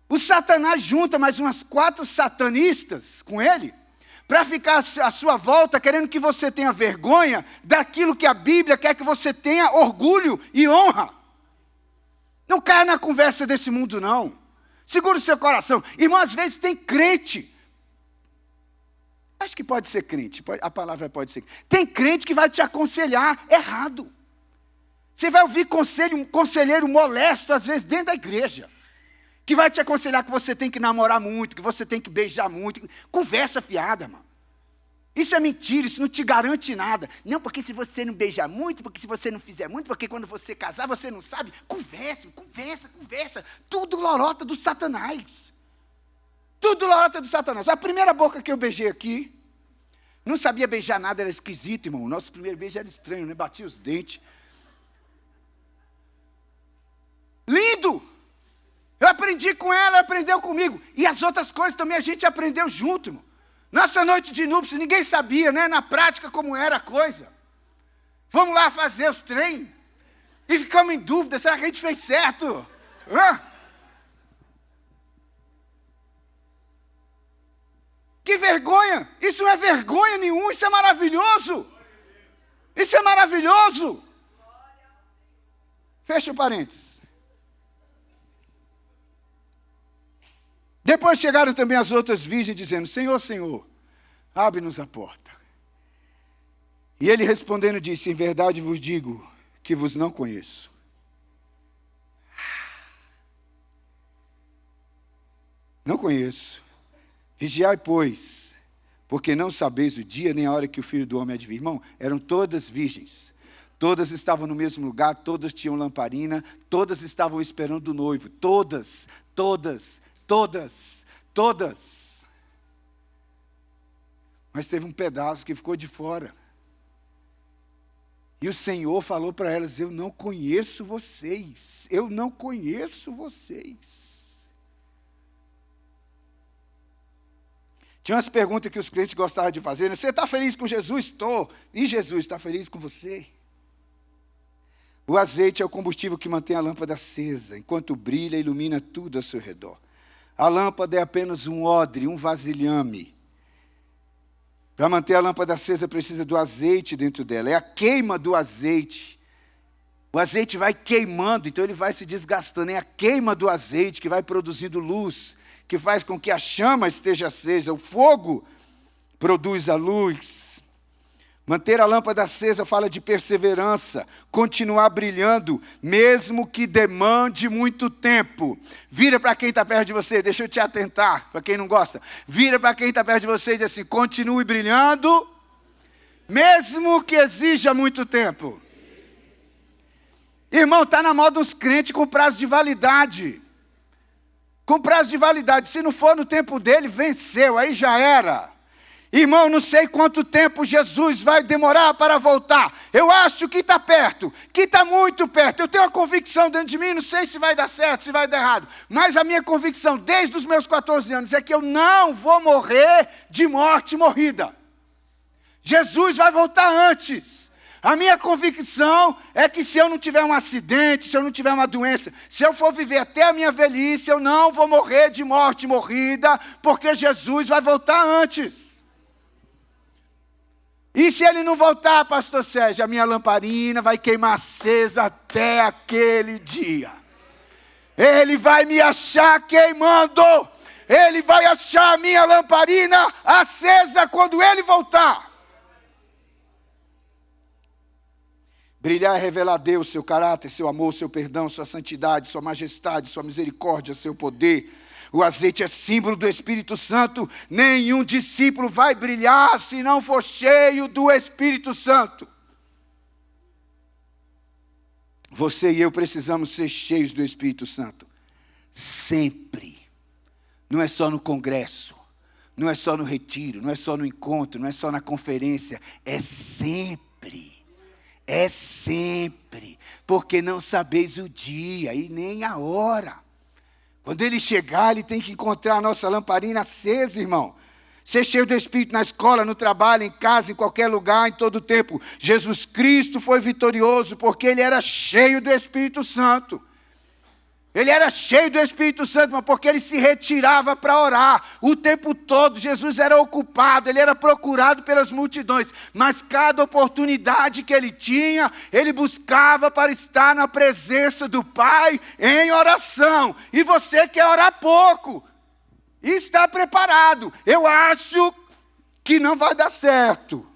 O Satanás junta mais umas 4 satanistas com ele, para ficar à sua volta, querendo que você tenha vergonha daquilo que a Bíblia quer que você tenha orgulho e honra. Não caia na conversa desse mundo, não. Segura o seu coração. Irmão, às vezes tem crente. Acho que pode ser crente, a palavra pode ser. Tem crente que vai te aconselhar errado. Você vai ouvir conselheiro molesto, às vezes, dentro da igreja. Que vai te aconselhar que você tem que namorar muito, que você tem que beijar muito. Conversa fiada, mano. Isso é mentira, isso não te garante nada. Não, porque se você não beijar muito, porque se você não fizer muito, porque quando você casar, você não sabe. Conversa. Tudo lorota do Satanás. Tudo lorota do Satanás. A primeira boca que eu beijei aqui, não sabia beijar nada, era esquisito, irmão. O nosso primeiro beijo era estranho, né? Batia os dentes. Lindo! Eu aprendi com ela, ela aprendeu comigo. E as outras coisas também a gente aprendeu junto, irmão. Nossa noite de núpcias, ninguém sabia, né? Na prática, como era a coisa. Vamos lá fazer os trem. E ficamos em dúvida, será que a gente fez certo? Que vergonha! Isso não é vergonha nenhuma, isso é maravilhoso! Isso é maravilhoso! Fecha o parênteses. Depois chegaram também as outras virgens, dizendo: Senhor, Senhor, abre-nos a porta. E ele respondendo disse: em verdade vos digo que vos não conheço. Não conheço. Vigiai, pois, porque não sabeis o dia nem a hora que o Filho do Homem há de vir. Irmão, eram todas virgens. Todas estavam no mesmo lugar, todas tinham lamparina, todas estavam esperando o noivo. Todas. Mas teve um pedaço que ficou de fora. E o Senhor falou para elas: eu não conheço vocês. Tinha umas perguntas que os crentes gostavam de fazer, né? Você está feliz com Jesus? Estou. E Jesus está feliz com você? O azeite é o combustível que mantém a lâmpada acesa, enquanto brilha e ilumina tudo ao seu redor. A lâmpada é apenas um odre, um vasilhame. Para manter a lâmpada acesa precisa do azeite dentro dela. É a queima do azeite. O azeite vai queimando, então ele vai se desgastando. É a queima do azeite que vai produzindo luz, que faz com que a chama esteja acesa. O fogo produz a luz. Manter a lâmpada acesa fala de perseverança, continuar brilhando, mesmo que demande muito tempo. Vira para quem está perto de você, deixa eu te atentar, para quem não gosta. Vira para quem está perto de você e diz assim: continue brilhando, mesmo que exija muito tempo. Irmão, está na moda uns crentes com prazo de validade. Com prazo de validade. Se não for no tempo dele, venceu, aí já era. Irmão, não sei quanto tempo Jesus vai demorar para voltar. Eu acho que está perto, que está muito perto. Eu tenho uma convicção dentro de mim, não sei se vai dar certo, se vai dar errado. Mas a minha convicção, desde os meus 14 anos, é que eu não vou morrer de morte morrida. Jesus vai voltar antes. A minha convicção é que se eu não tiver um acidente, se eu não tiver uma doença, se eu for viver até a minha velhice, eu não vou morrer de morte morrida, porque Jesus vai voltar antes. E se ele não voltar, pastor Sérgio, a minha lamparina vai queimar acesa até aquele dia. Ele vai me achar queimando. Ele vai achar a minha lamparina acesa quando ele voltar. Brilhar é revelar Deus, seu caráter, seu amor, seu perdão, sua santidade, sua majestade, sua misericórdia, seu poder. O azeite é símbolo do Espírito Santo. Nenhum discípulo vai brilhar se não for cheio do Espírito Santo. Você e eu precisamos ser cheios do Espírito Santo. Sempre. Não é só no congresso. Não é só no retiro. Não é só no encontro. Não é só na conferência. É sempre. É sempre. Porque não sabeis o dia e nem a hora. Quando ele chegar, ele tem que encontrar a nossa lamparina acesa, irmão. Ser cheio do Espírito na escola, no trabalho, em casa, em qualquer lugar, em todo tempo. Jesus Cristo foi vitorioso porque ele era cheio do Espírito Santo. Ele era cheio do Espírito Santo, mas porque ele se retirava para orar. O tempo todo, Jesus era ocupado, ele era procurado pelas multidões. Mas cada oportunidade que ele tinha, ele buscava para estar na presença do Pai em oração. E você quer orar pouco e está preparado. Eu acho que não vai dar certo.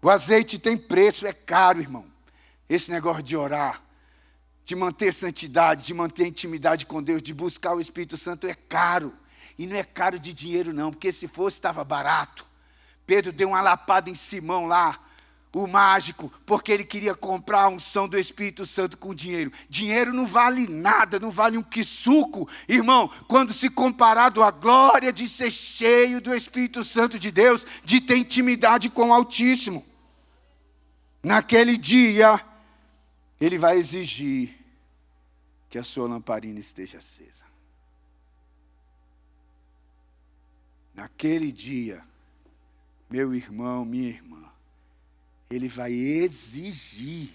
O azeite tem preço, é caro, irmão. Esse negócio de orar, de manter santidade, de manter intimidade com Deus, de buscar o Espírito Santo é caro. E não é caro de dinheiro não, porque se fosse estava barato. Pedro deu uma lapada em Simão lá, o mágico, porque ele queria comprar a unção do Espírito Santo com dinheiro. Dinheiro não vale nada, não vale um quissuco, irmão, quando se comparado à glória de ser cheio do Espírito Santo de Deus, de ter intimidade com o Altíssimo. Naquele dia, ele vai exigir que a sua lamparina esteja acesa. Naquele dia, meu irmão, minha irmã, ele vai exigir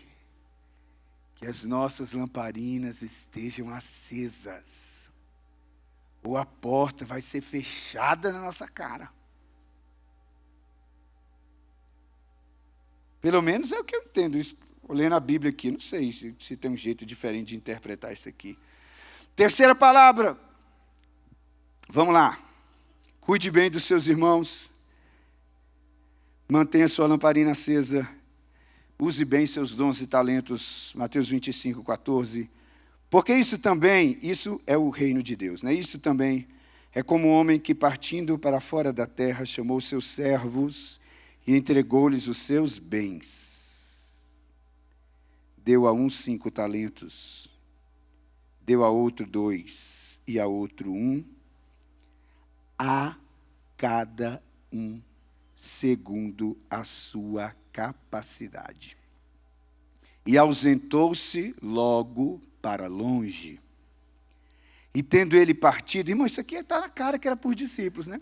que as nossas lamparinas estejam acesas. Ou a porta vai ser fechada na nossa cara. Pelo menos é o que eu entendo. Olhando a Bíblia aqui, não sei se tem um jeito diferente de interpretar isso aqui. Terceira palavra. Vamos lá. Cuide bem dos seus irmãos. Mantenha sua lamparina acesa. Use bem seus dons e talentos. Mateus 25, 14. Porque isso é o reino de Deus, né? Isso também é como um homem que, partindo para fora da terra, chamou seus servos e entregou-lhes os seus bens. Deu a um 5 talentos, deu a outro 2 e a outro 1, a cada um segundo a sua capacidade. E ausentou-se logo para longe. E tendo ele partido, irmão, isso aqui está na cara que era por discípulos, né?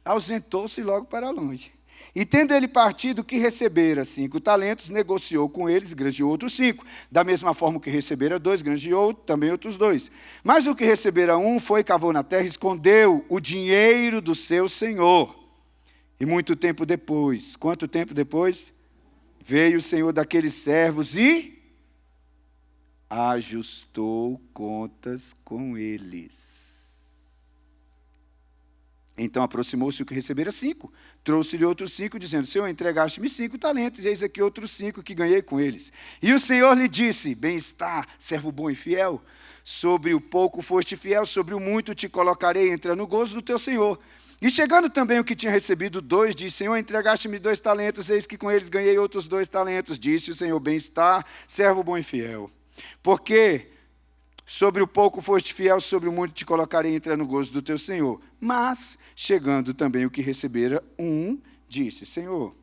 Ausentou-se logo para longe. E tendo ele partido, que recebera 5 talentos, negociou com eles, granjeou outros 5. Da mesma forma que recebera 2, granjeou também outros 2. Mas o que recebera 1, foi, cavou na terra, escondeu o dinheiro do seu senhor. E muito tempo depois, quanto tempo depois? Veio o senhor daqueles servos e ajustou contas com eles. Então aproximou-se o que recebera 5, trouxe-lhe outros 5, dizendo: Senhor, entregaste-me 5 talentos, e eis aqui outros 5 que ganhei com eles. E o Senhor lhe disse: Bem-está, servo bom e fiel, sobre o pouco foste fiel, sobre o muito te colocarei, entra no gozo do teu Senhor. E chegando também o que tinha recebido 2, disse: Senhor, entregaste-me 2 talentos, eis que com eles ganhei outros 2 talentos. Disse o Senhor: Bem-está, servo bom e fiel. Porque Sobre o pouco foste fiel, sobre o muito te colocarei, entra no gozo do teu Senhor. Mas, chegando também o que recebera disse: Senhor,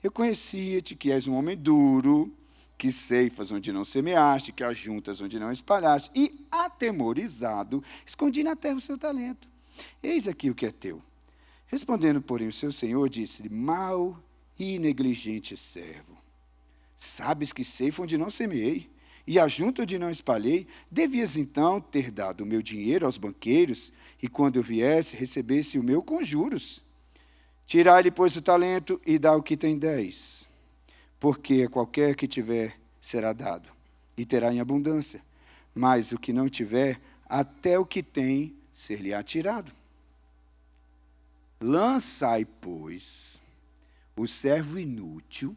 eu conhecia-te que és um homem duro, que ceifas onde não semeaste, que ajuntas onde não espalhaste, e, atemorizado, escondi na terra o seu talento. Eis aqui o que é teu. Respondendo, porém, o seu senhor, disse-lhe: mau e negligente servo. Sabes que ceifa onde não semeei, e ajunto onde não espalhei. Devias então ter dado o meu dinheiro aos banqueiros, e quando eu viesse, recebesse o meu com juros. Tirai-lhe, pois, o talento, e dá o que tem 10. Porque a qualquer que tiver será dado, e terá em abundância. Mas o que não tiver, até o que tem, ser-lhe-á tirado. Lançai, pois, o servo inútil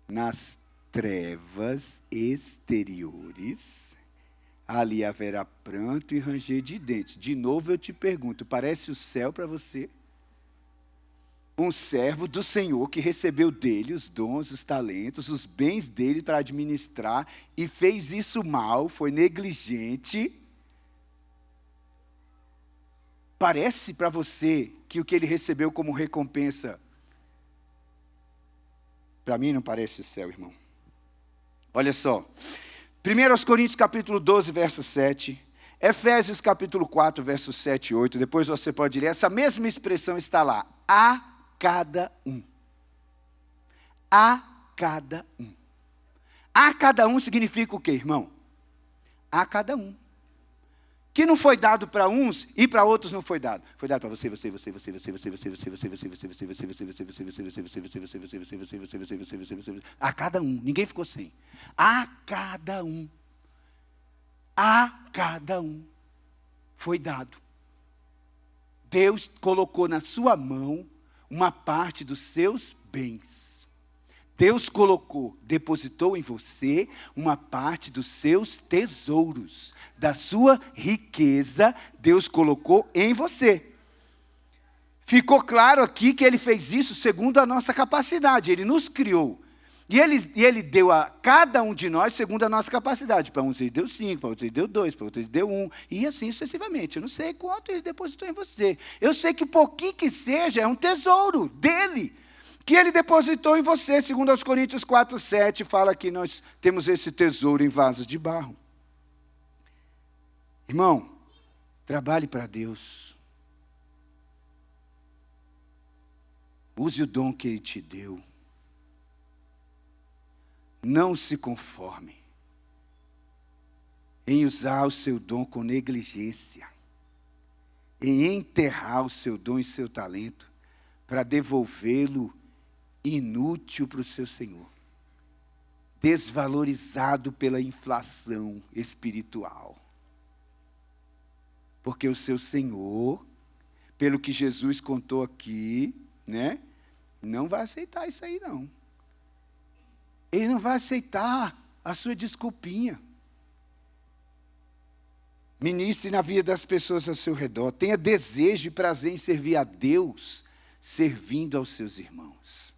nas trevas exteriores, ali haverá pranto e ranger de dentes. De novo eu te pergunto, parece o céu para você? Um servo do Senhor que recebeu dele os dons, os talentos, os bens dele para administrar e fez isso mal, foi negligente. Parece para você que o que ele recebeu como recompensa, para mim não parece o céu, irmão. Olha só, 1 Coríntios capítulo 12, verso 7, Efésios capítulo 4, verso 7 e 8, depois você pode ler, essa mesma expressão está lá, a cada um. A cada um. A cada um significa o quê, irmão? A cada um. Que não foi dado para uns e para outros não foi dado. Foi dado para você, você, a cada um. Ninguém ficou sem. A cada um. A cada um foi dado. Deus colocou na sua mão uma parte dos seus bens. Deus colocou, depositou em você uma parte dos seus tesouros, da sua riqueza, Deus colocou em você. Ficou claro aqui que Ele fez isso segundo a nossa capacidade, Ele nos criou. E ele deu a cada um de nós segundo a nossa capacidade. Para uns Ele deu 5, para outros Ele deu 2, para outros Ele deu 1, e assim sucessivamente. Eu não sei quanto Ele depositou em você. Eu sei que o pouquinho que seja é um tesouro dEle, que Ele depositou em você, segundo aos Coríntios 4, 7, fala que nós temos esse tesouro em vasos de barro. Irmão, trabalhe para Deus. Use o dom que Ele te deu. Não se conforme em usar o seu dom com negligência, em enterrar o seu dom e seu talento para devolvê-lo inútil para o seu Senhor, desvalorizado pela inflação espiritual. Porque o seu Senhor, pelo que Jesus contou aqui, né, não vai aceitar isso aí não. Ele não vai aceitar a sua desculpinha. Ministre na vida das pessoas ao seu redor. Tenha desejo e prazer em servir a Deus, servindo aos seus irmãos.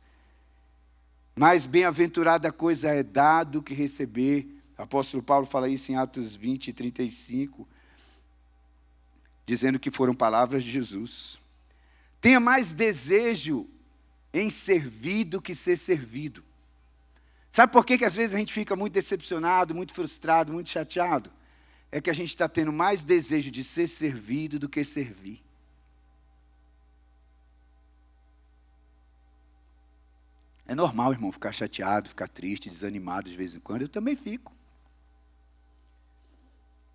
Mais bem-aventurada coisa é dar do que receber. O apóstolo Paulo fala isso em Atos 20, 35, dizendo que foram palavras de Jesus. Tenha mais desejo em servir do que ser servido. Sabe por que às vezes a gente fica muito decepcionado, muito frustrado, muito chateado? É que a gente está tendo mais desejo de ser servido do que servir. É normal, irmão, ficar chateado, ficar triste, desanimado de vez em quando. Eu também fico.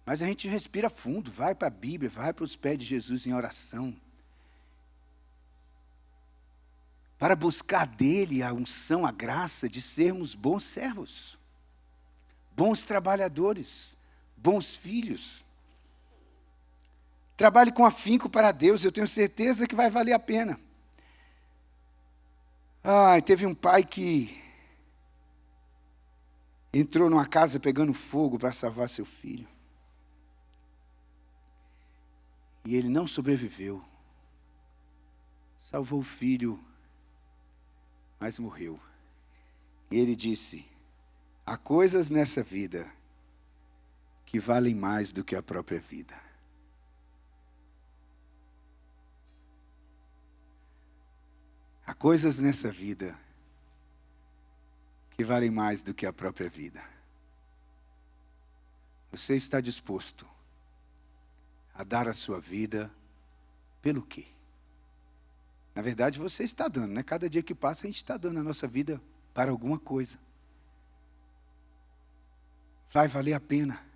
Mas a gente respira fundo, vai para a Bíblia, vai para os pés de Jesus em oração. Para buscar dele a unção, a graça de sermos bons servos, bons trabalhadores, bons filhos. Trabalhe com afinco para Deus, eu tenho certeza que vai valer a pena. Teve um pai que entrou numa casa pegando fogo para salvar seu filho. E ele não sobreviveu. Salvou o filho, mas morreu. E ele disse: há coisas nessa vida que valem mais do que a própria vida. Há coisas nessa vida que valem mais do que a própria vida. Você está disposto a dar a sua vida pelo quê? Na verdade, você está dando, né? Cada dia que passa, a gente está dando a nossa vida para alguma coisa. Vai valer a pena.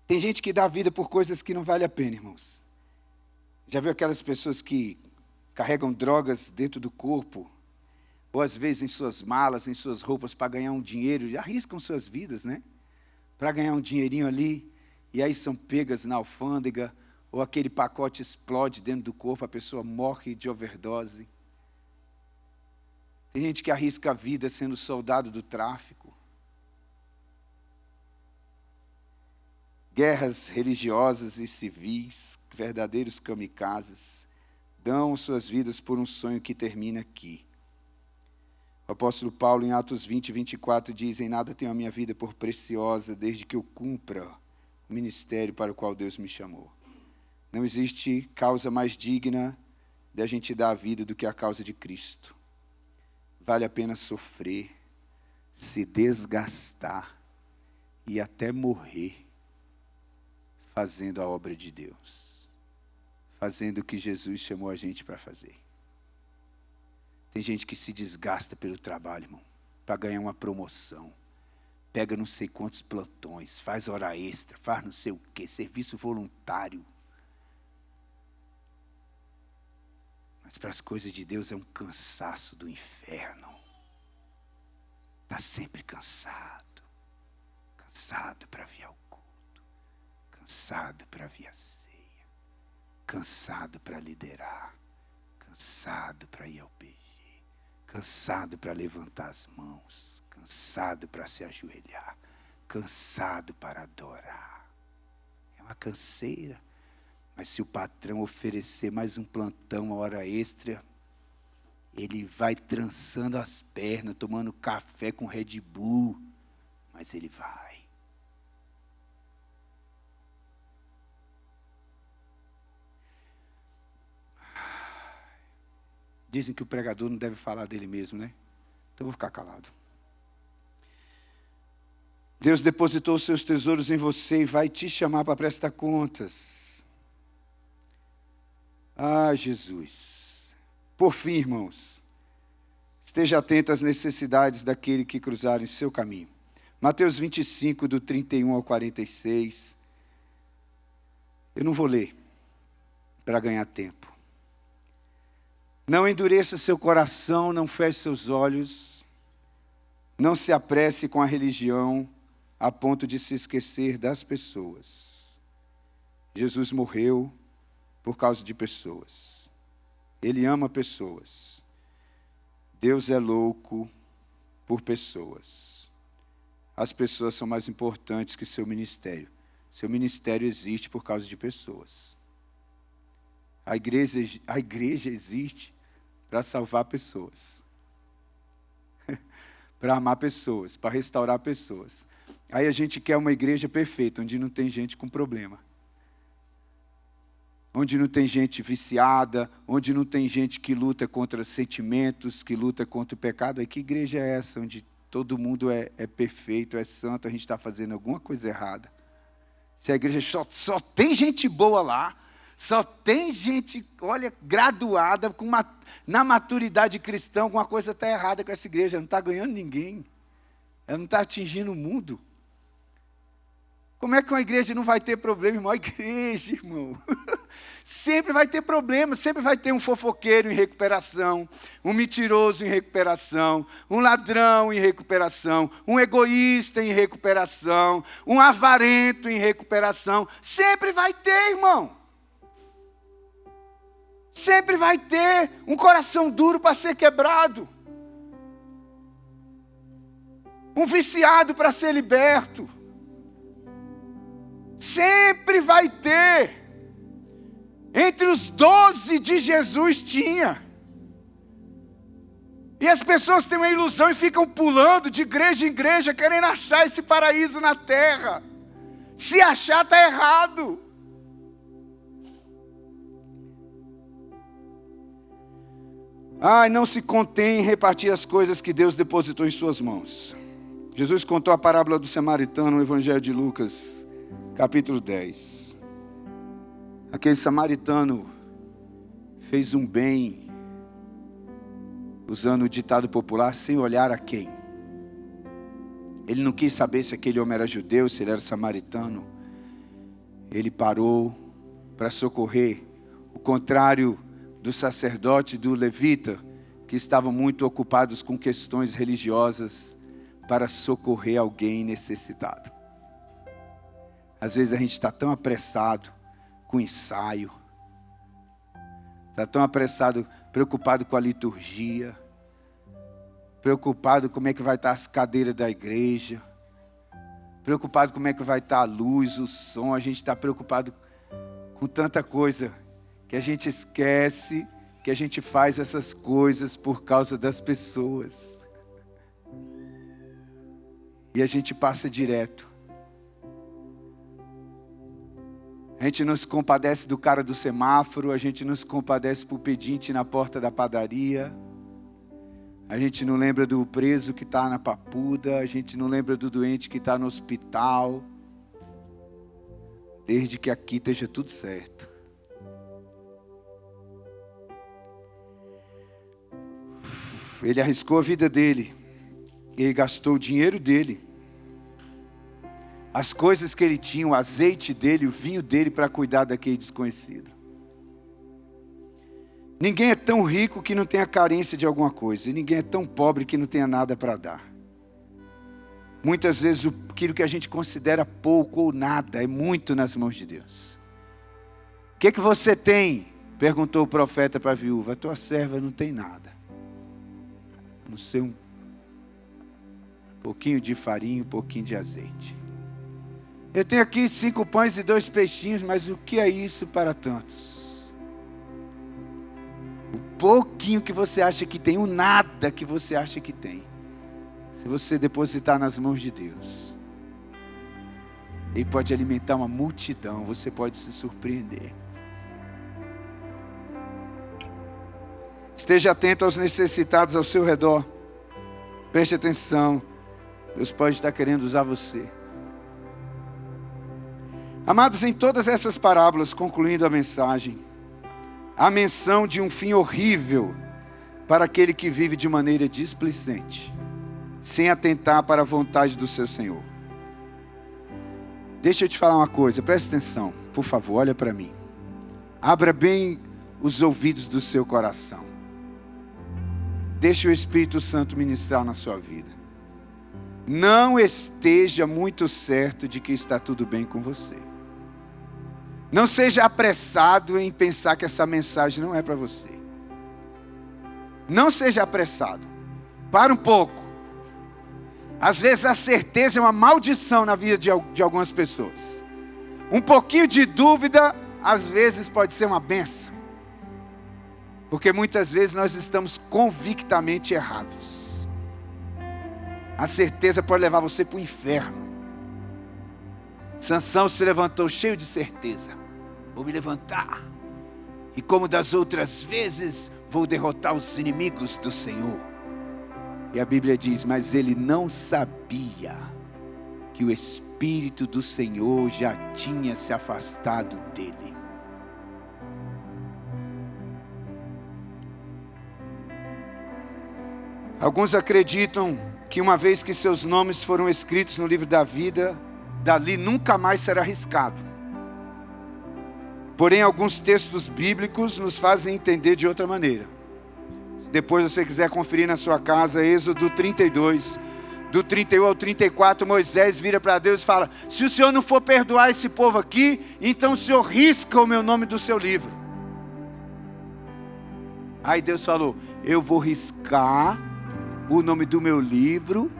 Tem gente que dá a vida por coisas que não valem a pena, irmãos. Já viu aquelas pessoas que carregam drogas dentro do corpo, ou às vezes em suas malas, em suas roupas, para ganhar um dinheiro, e arriscam suas vidas, né? Para ganhar um dinheirinho ali, e aí são pegas na alfândega, ou aquele pacote explode dentro do corpo, a pessoa morre de overdose. Tem gente que arrisca a vida sendo soldado do tráfico. Guerras religiosas e civis, verdadeiros kamikazes, dão suas vidas por um sonho que termina aqui. O apóstolo Paulo, em Atos 20, 24, diz: em nada tenho a minha vida por preciosa, desde que eu cumpra o ministério para o qual Deus me chamou. Não existe causa mais digna de a gente dar a vida do que a causa de Cristo. Vale a pena sofrer, se desgastar e até morrer fazendo a obra de Deus, fazendo o que Jesus chamou a gente para fazer. Tem gente que se desgasta pelo trabalho, irmão, para ganhar uma promoção. Pega não sei quantos plantões, faz hora extra, faz não sei o quê, serviço voluntário. Mas para as coisas de Deus é um cansaço do inferno. Está sempre cansado. Cansado para vir ao culto. Cansado para vir à ceia. Cansado para liderar. Cansado para ir ao PG. Cansado para levantar as mãos. Cansado para se ajoelhar. Cansado para adorar. É uma canseira. Mas se o patrão oferecer mais um plantão, uma hora extra, ele vai trançando as pernas, tomando café com Red Bull, mas ele vai. Dizem que o pregador não deve falar dele mesmo, né? Então eu vou ficar calado. Deus depositou os seus tesouros em você e vai te chamar para prestar contas. Ah, Jesus. Por fim, irmãos, esteja atento às necessidades daquele que cruzar em seu caminho. Mateus 25, do 31 ao 46. Eu não vou ler para ganhar tempo. Não endureça seu coração, não feche seus olhos. Não se apresse com a religião a ponto de se esquecer das pessoas. Jesus morreu por causa de pessoas. Ele ama pessoas. Deus é louco por pessoas. As pessoas são mais importantes que seu ministério. Seu ministério existe por causa de pessoas. A igreja existe para salvar pessoas. Para amar pessoas, para restaurar pessoas. Aí a gente quer uma igreja perfeita, onde não tem gente com problema. Onde não tem gente viciada, onde não tem gente que luta contra sentimentos, que luta contra o pecado. Aí que igreja é essa, onde todo mundo é perfeito, é santo, a gente está fazendo alguma coisa errada. Se a igreja só tem gente boa lá, só tem gente, olha, graduada, na maturidade cristã, alguma coisa está errada com essa igreja, não está ganhando ninguém, ela não está atingindo o mundo. Como é que uma igreja não vai ter problema, irmão? A igreja, irmão, sempre vai ter problema, sempre vai ter um fofoqueiro em recuperação, um mentiroso em recuperação, um ladrão em recuperação, um egoísta em recuperação, um avarento em recuperação. Sempre vai ter, irmão. Sempre vai ter um coração duro para ser quebrado. Um viciado para ser liberto. Sempre vai ter. Entre os 12 de Jesus tinha. E as pessoas têm uma ilusão e ficam pulando de igreja em igreja, querendo achar esse paraíso na terra. Se achar, está errado. Ai, não se contém em repartir as coisas que Deus depositou em suas mãos. Jesus contou a parábola do samaritano no Evangelho de Lucas, capítulo 10. Aquele samaritano fez um bem, usando o ditado popular, sem olhar a quem. Ele não quis saber se aquele homem era judeu, se ele era samaritano. Ele parou para socorrer, o contrário do sacerdote e do levita, que estavam muito ocupados com questões religiosas, para socorrer alguém necessitado. Às vezes a gente está tão apressado com ensaio, está tão apressado, preocupado com a liturgia, preocupado como é que vai estar as cadeiras da igreja, preocupado como é que vai estar a luz, o som. A gente está preocupado com tanta coisa, que a gente esquece que a gente faz essas coisas por causa das pessoas. E a gente passa direto. A gente não se compadece do cara do semáforo, a gente não se compadece pro pedinte na porta da padaria. A gente não lembra do preso que está na papuda, a gente não lembra do doente que está no hospital. Desde que aqui esteja tudo certo. Ele arriscou a vida dele. Ele gastou o dinheiro dele, as coisas que ele tinha, o azeite dele, o vinho dele, para cuidar daquele desconhecido. Ninguém é tão rico que não tenha carência de alguma coisa. E ninguém é tão pobre que não tenha nada para dar. Muitas vezes aquilo que a gente considera pouco ou nada é muito nas mãos de Deus. O que você tem? Perguntou o profeta para a viúva. A tua serva não tem nada. A não ser um pouquinho de farinha, um pouquinho de azeite. Eu tenho aqui 5 pães e 2 peixinhos, mas o que é isso para tantos? O pouquinho que você acha que tem, o nada que você acha que tem, se você depositar nas mãos de Deus, Ele pode alimentar uma multidão, você pode se surpreender. Esteja atento aos necessitados ao seu redor. Preste atenção. Deus pode estar querendo usar você. Amados, em todas essas parábolas, concluindo a mensagem, há menção de um fim horrível para aquele que vive de maneira displicente, sem atentar para a vontade do seu Senhor. Deixa eu te falar uma coisa, presta atenção, por favor, olha para mim. Abra bem os ouvidos do seu coração. Deixe o Espírito Santo ministrar na sua vida. Não esteja muito certo de que está tudo bem com você. Não seja apressado em pensar que essa mensagem não é para você. Não seja apressado. Para um pouco. Às vezes a certeza é uma maldição na vida de algumas pessoas. Um pouquinho de dúvida, às vezes pode ser uma bênção. Porque muitas vezes nós estamos convictamente errados. A certeza pode levar você para o inferno. Sansão se levantou cheio de certeza. Vou me levantar. E como das outras vezes, vou derrotar os inimigos do Senhor. E a Bíblia diz, mas ele não sabia que o Espírito do Senhor já tinha se afastado dele. Alguns acreditam que uma vez que seus nomes foram escritos no livro da vida, dali nunca mais será riscado. Porém, alguns textos bíblicos nos fazem entender de outra maneira. Se depois você quiser conferir na sua casa, Êxodo 32, do 31 ao 34, Moisés vira para Deus e fala, se o Senhor não for perdoar esse povo aqui, então o Senhor risca o meu nome do seu livro. Aí Deus falou, eu vou riscar o nome do meu livro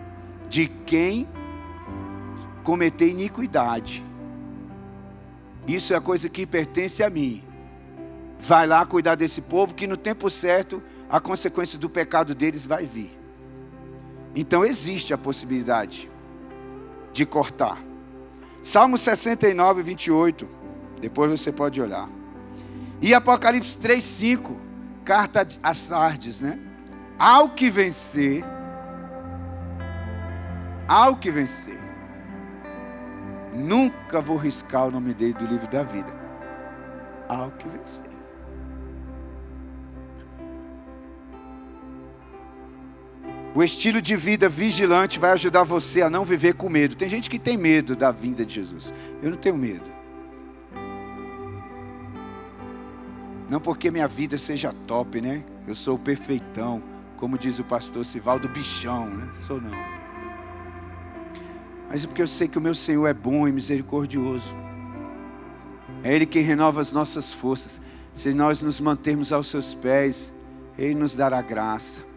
de quem cometer iniquidade. Isso é a coisa que pertence a mim. Vai lá cuidar desse povo que no tempo certo a consequência do pecado deles vai vir. Então existe a possibilidade de cortar. Salmo 69, 28. Depois você pode olhar. E Apocalipse 3, 5. Carta a Sardes, né? Ao que vencer, nunca vou riscar o nome dele do livro da vida. Ao que vencer. O estilo de vida vigilante vai ajudar você a não viver com medo. Tem gente que tem medo da vinda de Jesus. Eu não tenho medo. Não porque minha vida seja top, né? Eu sou o perfeitão, como diz o pastor Sivaldo, bichão, né? Sou não. Mas é porque eu sei que o meu Senhor é bom e misericordioso. É Ele quem renova as nossas forças. Se nós nos mantermos aos seus pés, Ele nos dará graça.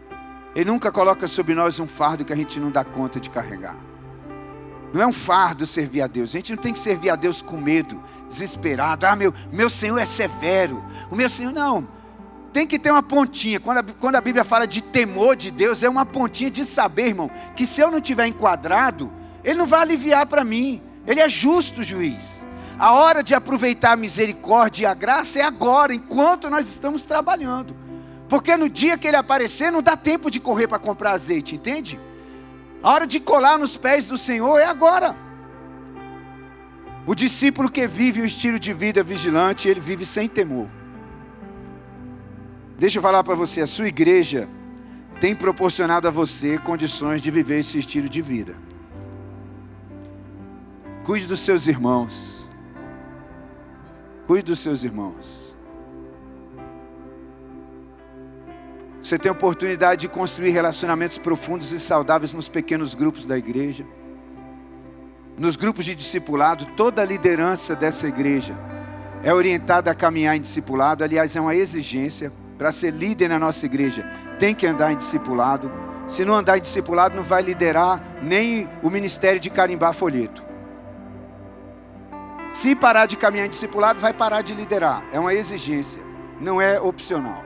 Ele nunca coloca sobre nós um fardo que a gente não dá conta de carregar. Não é um fardo servir a Deus. A gente não tem que servir a Deus com medo, desesperado. Meu Senhor é severo. O meu Senhor não. Tem que ter uma pontinha. Quando a Bíblia fala de temor de Deus, é uma pontinha de saber, irmão, que se eu não estiver enquadrado, Ele não vai aliviar para mim. Ele é justo juiz. A hora de aproveitar a misericórdia e a graça é agora, enquanto nós estamos trabalhando. Porque no dia que Ele aparecer, não dá tempo de correr para comprar azeite, entende? A hora de colar nos pés do Senhor é agora. O discípulo que vive um estilo de vida vigilante, ele vive sem temor. Deixa eu falar para você, a sua igreja tem proporcionado a você condições de viver esse estilo de vida. Cuide dos seus irmãos. Cuide dos seus irmãos. Você tem a oportunidade de construir relacionamentos profundos e saudáveis nos pequenos grupos da igreja. Nos grupos de discipulado, toda a liderança dessa igreja é orientada a caminhar em discipulado. Aliás, é uma exigência para ser líder na nossa igreja. Tem que andar em discipulado. Se não andar em discipulado, não vai liderar nem o ministério de carimbar folheto. Se parar de caminhar em discipulado, vai parar de liderar. É uma exigência, não é opcional.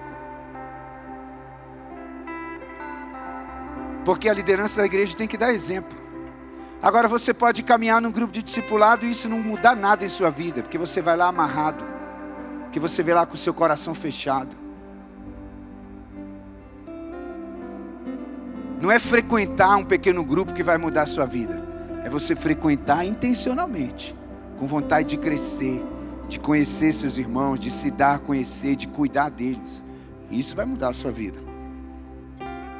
Porque a liderança da igreja tem que dar exemplo. Agora você pode caminhar num grupo de discipulado e isso não mudar nada em sua vida. Porque você vai lá amarrado. Porque você vai lá com o seu coração fechado. Não é frequentar um pequeno grupo que vai mudar a sua vida. É você frequentar intencionalmente. Com vontade de crescer. De conhecer seus irmãos. De se dar a conhecer. De cuidar deles. Isso vai mudar a sua vida.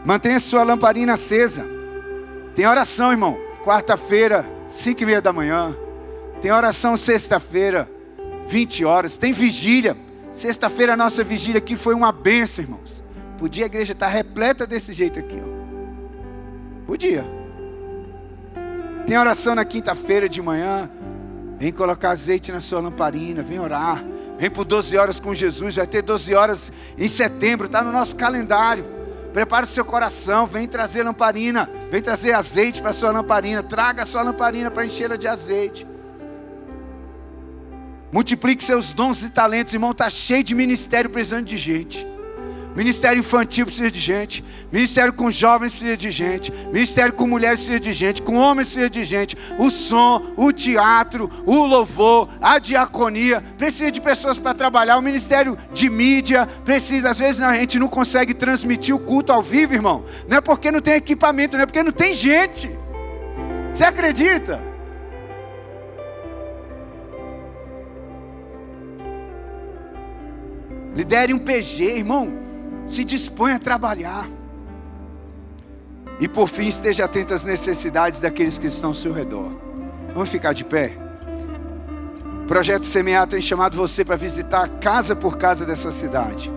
Mantenha sua lamparina acesa. Tem oração, irmão. Quarta-feira, 5:30 da manhã. Tem oração sexta-feira, 20 horas. Tem vigília. Sexta-feira a nossa vigília aqui foi uma bênção, irmãos. Podia a igreja estar repleta desse jeito aqui, ó. Podia. Tem oração na quinta-feira de manhã. Vem colocar azeite na sua lamparina. Vem orar. Vem por 12 horas com Jesus. Vai ter 12 horas em setembro. Está no nosso calendário. Prepare o seu coração, vem trazer lamparina, vem trazer azeite para a sua lamparina, traga a sua lamparina para enchê-la de azeite. Multiplique seus dons e talentos, irmão, está cheio de ministério precisando de gente. Ministério infantil precisa de gente, ministério com jovens precisa de gente, ministério com mulheres precisa de gente, com homens precisa de gente, o som, o teatro, o louvor, a diaconia, precisa de pessoas para trabalhar, o ministério de mídia, precisa, às vezes a gente não consegue transmitir o culto ao vivo, irmão, não é porque não tem equipamento, não é porque não tem gente, você acredita? Lidere um PG, irmão. Se dispõe a trabalhar. E por fim, esteja atento às necessidades daqueles que estão ao seu redor. Vamos ficar de pé? O Projeto Semear tem chamado você para visitar casa por casa dessa cidade.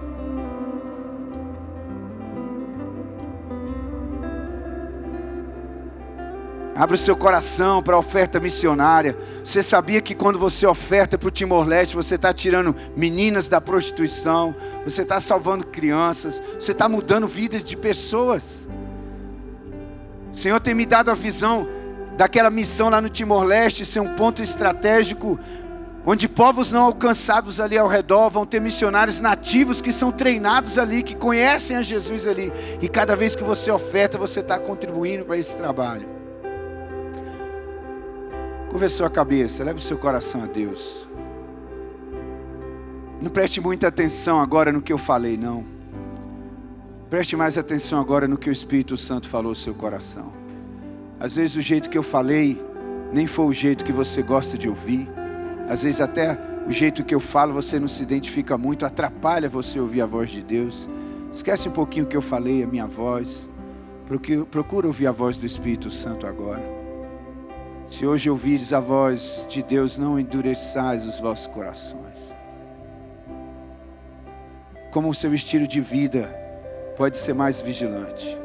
Abra o seu coração para a oferta missionária. Você sabia que quando você oferta para o Timor-Leste, você está tirando meninas da prostituição, você está salvando crianças, você está mudando vidas de pessoas. O Senhor tem me dado a visão daquela missão lá no Timor-Leste ser um ponto estratégico onde povos não alcançados ali ao redor vão ter missionários nativos que são treinados ali, que conhecem a Jesus ali, e cada vez que você oferta, você está contribuindo para esse trabalho. Curva a sua cabeça, leve o seu coração a Deus. Não preste muita atenção agora no que eu falei, não. Preste mais atenção agora no que o Espírito Santo falou no seu coração. Às vezes o jeito que eu falei nem foi o jeito que você gosta de ouvir. Às vezes até o jeito que eu falo você não se identifica muito, atrapalha você ouvir a voz de Deus. Esquece um pouquinho o que eu falei, a minha voz. Procura ouvir a voz do Espírito Santo agora. Se hoje ouvires a voz de Deus, não endureçais os vossos corações. Como o seu estilo de vida pode ser mais vigilante?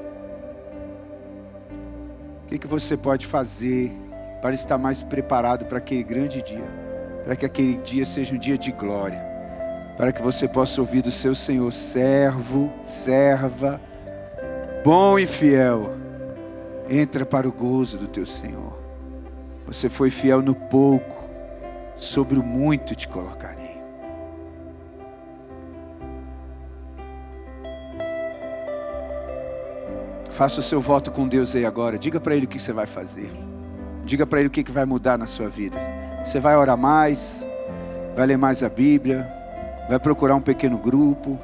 O que você pode fazer para estar mais preparado para aquele grande dia? Para que aquele dia seja um dia de glória, para que você possa ouvir do seu Senhor: servo, serva, bom e fiel, entra para o gozo do teu Senhor. Você foi fiel no pouco, sobre o muito te colocarei. Faça o seu voto com Deus aí agora. Diga para Ele o que você vai fazer. Diga para Ele o que vai mudar na sua vida. Você vai orar mais, vai ler mais a Bíblia, vai procurar um pequeno grupo,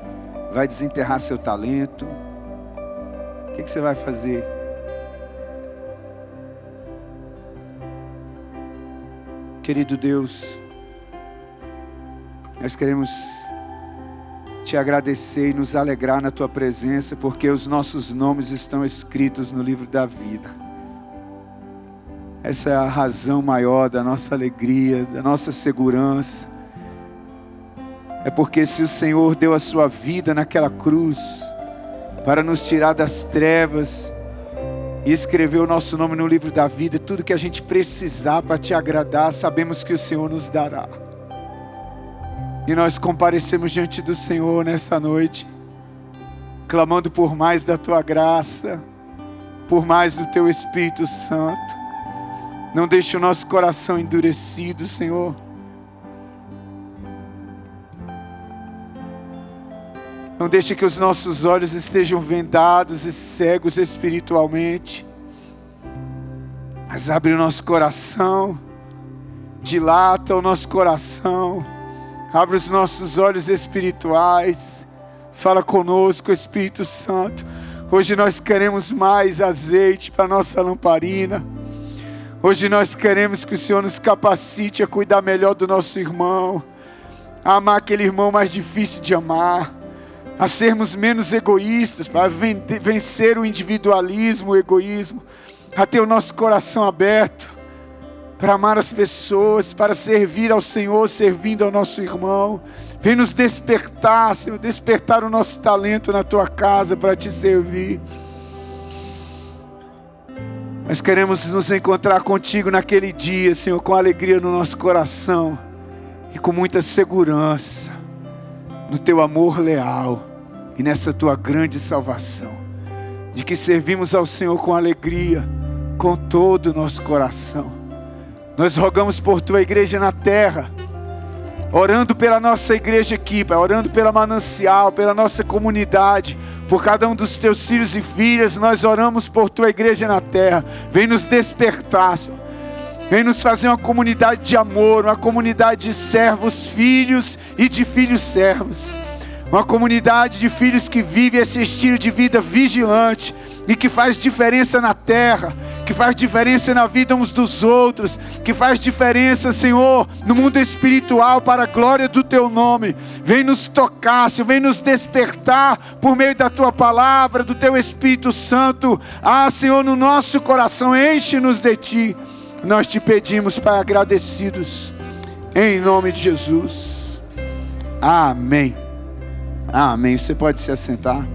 vai desenterrar seu talento. O que você vai fazer? Querido Deus, nós queremos te agradecer e nos alegrar na tua presença, porque os nossos nomes estão escritos no livro da vida. Essa é a razão maior da nossa alegria, da nossa segurança. É porque se o Senhor deu a sua vida naquela cruz para nos tirar das trevas e escrever o nosso nome no livro da vida, tudo que a gente precisar para te agradar, sabemos que o Senhor nos dará. E nós comparecemos diante do Senhor nessa noite, clamando por mais da tua graça, por mais do teu Espírito Santo. Não deixe o nosso coração endurecido, Senhor. Não deixe que os nossos olhos estejam vendados e cegos espiritualmente. Mas abre o nosso coração, dilata o nosso coração, abre os nossos olhos espirituais. Fala conosco, Espírito Santo. Hoje nós queremos mais azeite para a nossa lamparina. Hoje nós queremos que o Senhor nos capacite a cuidar melhor do nosso irmão, a amar aquele irmão mais difícil de amar, a sermos menos egoístas, para vencer o individualismo, o egoísmo, a ter o nosso coração aberto, para amar as pessoas, para servir ao Senhor, servindo ao nosso irmão. Vem nos despertar, Senhor, despertar o nosso talento na tua casa para te servir. Nós queremos nos encontrar contigo naquele dia, Senhor, com alegria no nosso coração e com muita segurança no teu amor leal e nessa tua grande salvação, de que servimos ao Senhor com alegria, com todo o nosso coração. Nós rogamos por tua igreja na terra, orando pela nossa igreja aqui, orando pela Manancial, pela nossa comunidade, por cada um dos teus filhos e filhas. Nós oramos por tua igreja na terra. Vem nos despertar, Senhor. Vem nos fazer uma comunidade de amor, uma comunidade de servos, filhos e de filhos servos. Uma comunidade de filhos que vive esse estilo de vida vigilante e que faz diferença na terra, que faz diferença na vida uns dos outros, que faz diferença, Senhor, no mundo espiritual para a glória do teu nome. Vem nos tocar, Senhor, vem nos despertar por meio da tua palavra, do teu Espírito Santo. Senhor, no nosso coração, enche-nos de ti. Nós te pedimos, Pai, agradecidos, em nome de Jesus. Amém. Amém. Você pode se assentar.